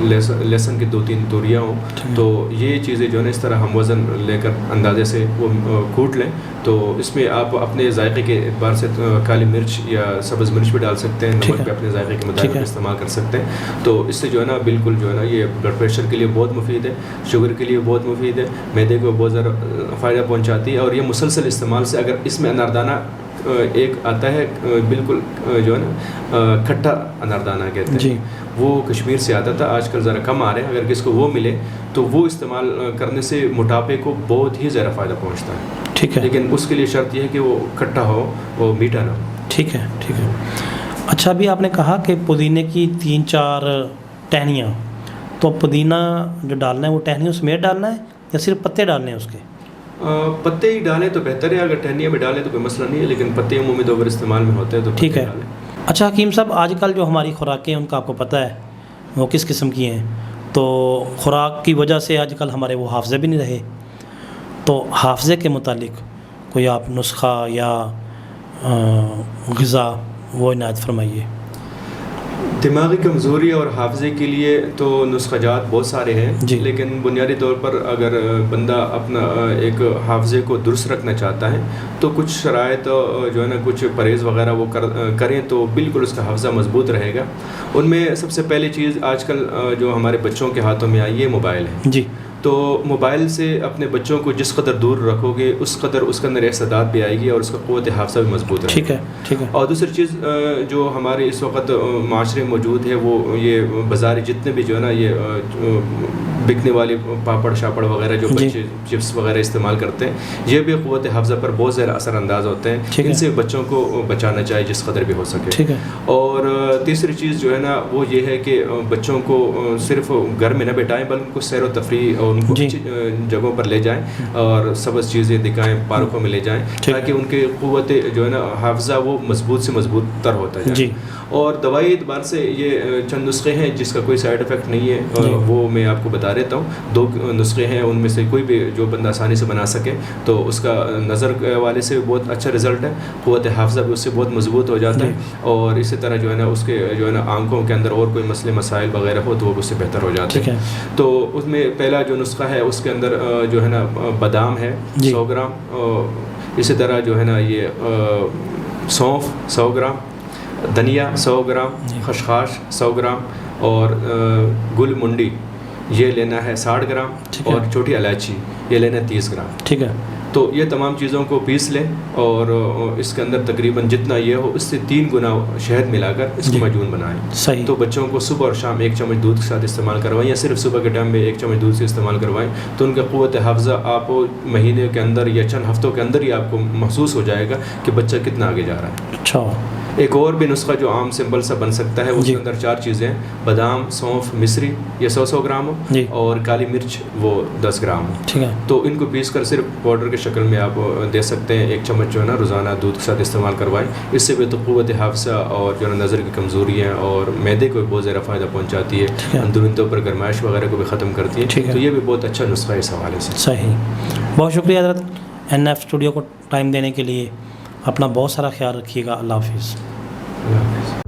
لہسن کی 2-3 توریاں ہوں. تو یہ چیزیں جو ہے نا اس طرح ہم وزن لے کر اندازے سے وہ کوٹ لیں. تو اس میں آپ اپنے ذائقے کے اعتبار سے کالی مرچ یا سبز مرچ بھی ڈال سکتے ہیں، نمک بھی اپنے ذائقے کے مطابق استعمال کر سکتے ہیں. تو اس سے جو ہے نا بالکل جو ہے نا یہ بلڈ پریشر کے لیے بہت مفید ہے، شوگر کے لیے بہت مفید ہے، معدے کو بہت زیادہ فائدہ پہنچاتی ہے. اور یہ مسلسل استعمال سے اگر اس میں اناردانہ ایک آتا ہے بالکل جو ہے نا کھٹا اناردانہ کہتے ہیں جی، وہ کشمیر سے آتا تھا، آج کل ذرا کم آ رہے ہیں. اگر کس کو وہ ملے تو وہ استعمال کرنے سے موٹاپے کو بہت ہی زیادہ فائدہ پہنچتا ہے. ٹھیک ہے. لیکن اس کے لیے شرط یہ ہے کہ وہ کھٹا ہو، وہ میٹھا نہ ہو. ٹھیک ہے، ٹھیک ہے. اچھا ابھی آپ نے کہا کہ پودینے کی 3-4 ٹہنیاں، تو پودینہ جو ڈالنا ہے وہ ٹہنیوں سمیت ڈالنا ہے یا صرف پتے ڈالنے ہیں اس کے؟ پتے ہی ڈالیں تو بہتر ہے، اگر ٹہنیاں بھی ڈالیں تو کوئی مسئلہ نہیں ہے، لیکن پتے عمومی طور پر استعمال میں ہوتے ہیں تو ٹھیک ہے. اچھا حکیم صاحب، آج کل جو ہماری خوراکیں ہیں ان کا آپ کو پتہ ہے وہ کس قسم کی ہیں، تو خوراک کی وجہ سے آج کل ہمارے وہ حافظے بھی نہیں رہے. تو حافظے کے متعلق کوئی آپ نسخہ یا غذا وہ عنایت فرمائیے. دماغی کمزوری اور حافظے کے لیے تو نسخہ جات بہت سارے ہیں جی، لیکن بنیادی طور پر اگر بندہ اپنا ایک حافظے کو درست رکھنا چاہتا ہے تو کچھ شرائط جو ہے نا کچھ پرہیز وغیرہ وہ کریں تو بالکل اس کا حافظہ مضبوط رہے گا. ان میں سب سے پہلی چیز آج کل جو ہمارے بچوں کے ہاتھوں میں آئی ہے موبائل ہے جی. تو موبائل سے اپنے بچوں کو جس قدر دور رکھو گے اس قدر اس کے اندر استعداد بھی آئے گی اور اس کا قوت حافظہ بھی مضبوط رہے گا. ٹھیک ہے، ٹھیک ہے. اور دوسری چیز جو ہمارے اس وقت معاشرے میں موجود ہے وہ یہ بازار جتنے بھی جو ہے نا یہ بکنے والی پاپڑ شاپڑ وغیرہ جو بچے چپس وغیرہ استعمال کرتے ہیں یہ بھی قوت حافظہ پر بہت زیادہ اثر انداز ہوتے ہیں. ان سے بچوں کو بچانا چاہیے جس قدر بھی ہو سکے. اور تیسری چیز جو ہے نا وہ یہ ہے کہ بچوں کو صرف گھر میں نہ بیٹھائیں بلکہ ان کو سیر و تفریح اور ان کو اچھی جگہوں پر لے جائیں اور سبز چیزیں دکھائیں، پارکوں میں لے جائیں تاکہ ان کے قوت جو ہے نا حافظہ وہ مضبوط سے مضبوط تر ہوتا ہے جی. اور دوائی اعتبار سے یہ چند نسخے ہیں جس کا کوئی سائیڈ افیکٹ نہیں ہے، وہ میں آپ کو بتا دیتا ہوں. 2 نسخے ہیں، ان میں سے کوئی بھی جو بندہ آسانی سے بنا سکے تو اس کا نظر والے سے بہت اچھا رزلٹ ہے، قوت حافظہ بھی اس سے بہت مضبوط ہو جاتا ہے. اور اسی طرح جو ہے نا اس کے جو ہے نا آنکھوں کے اندر اور کوئی مسئلے مسائل وغیرہ ہو تو وہ اس سے بہتر ہو جاتے ہیں. تو اس میں پہلا جو نسخہ ہے اس کے اندر جو ہے نا بادام ہے 100 گرام، اسی طرح جو ہے نا یہ سونف 100 گرام، دھنیا 100 گرام، خشخاش 100 گرام اور گل منڈی یہ لینا ہے 60 گرام اور چھوٹی الائچی یہ لینا ہے 30 گرام. ٹھیک ہے. تو یہ تمام چیزوں کو پیس لیں اور اس کے اندر تقریباً جتنا یہ ہو اس سے 3 گنا شہد ملا کر اس کو معجون بنائیں. صحیح. تو بچوں کو صبح اور شام 1 چمچ دودھ کے ساتھ استعمال کروائیں یا صرف صبح کے ٹائم میں 1 چمچ دودھ سے استعمال کروائیں تو ان کا قوت حافظہ آپ مہینے کے اندر یا چند ہفتوں کے اندر ہی آپ کو محسوس ہو جائے گا کہ بچہ کتنا آگے جا رہا ہے. اچھا. ایک اور بھی نسخہ جو عام سمپل سا بن سکتا ہے، اس کے اندر 4 چیزیں: بادام، سونف، مصری، یہ 100 گرام ہو، اور کالی مرچ وہ 10 گرام ہو. ٹھیک ہے. تو ان کو پیس کر صرف پاؤڈر کی شکل میں آپ دے سکتے ہیں. 1 چمچ جو ہے نا روزانہ دودھ کے ساتھ استعمال کروائیں. اس سے بھی تو قوت حافظہ اور جو ہے نظر کی کمزوریاں اور معدے کو بہت زیادہ فائدہ پہنچاتی ہے، اندرونی طور پر گرمائش وغیرہ کو بھی ختم کرتی ہے. تو یہ بھی بہت اچھا نسخہ ہے اس حوالے سے. صحیح. بہت شکریہ حضرت NF اسٹوڈیو کو ٹائم دینے کے لیے. اپنا بہت سارا خیال رکھیے گا. اللہ حافظ. اللہ حافظ.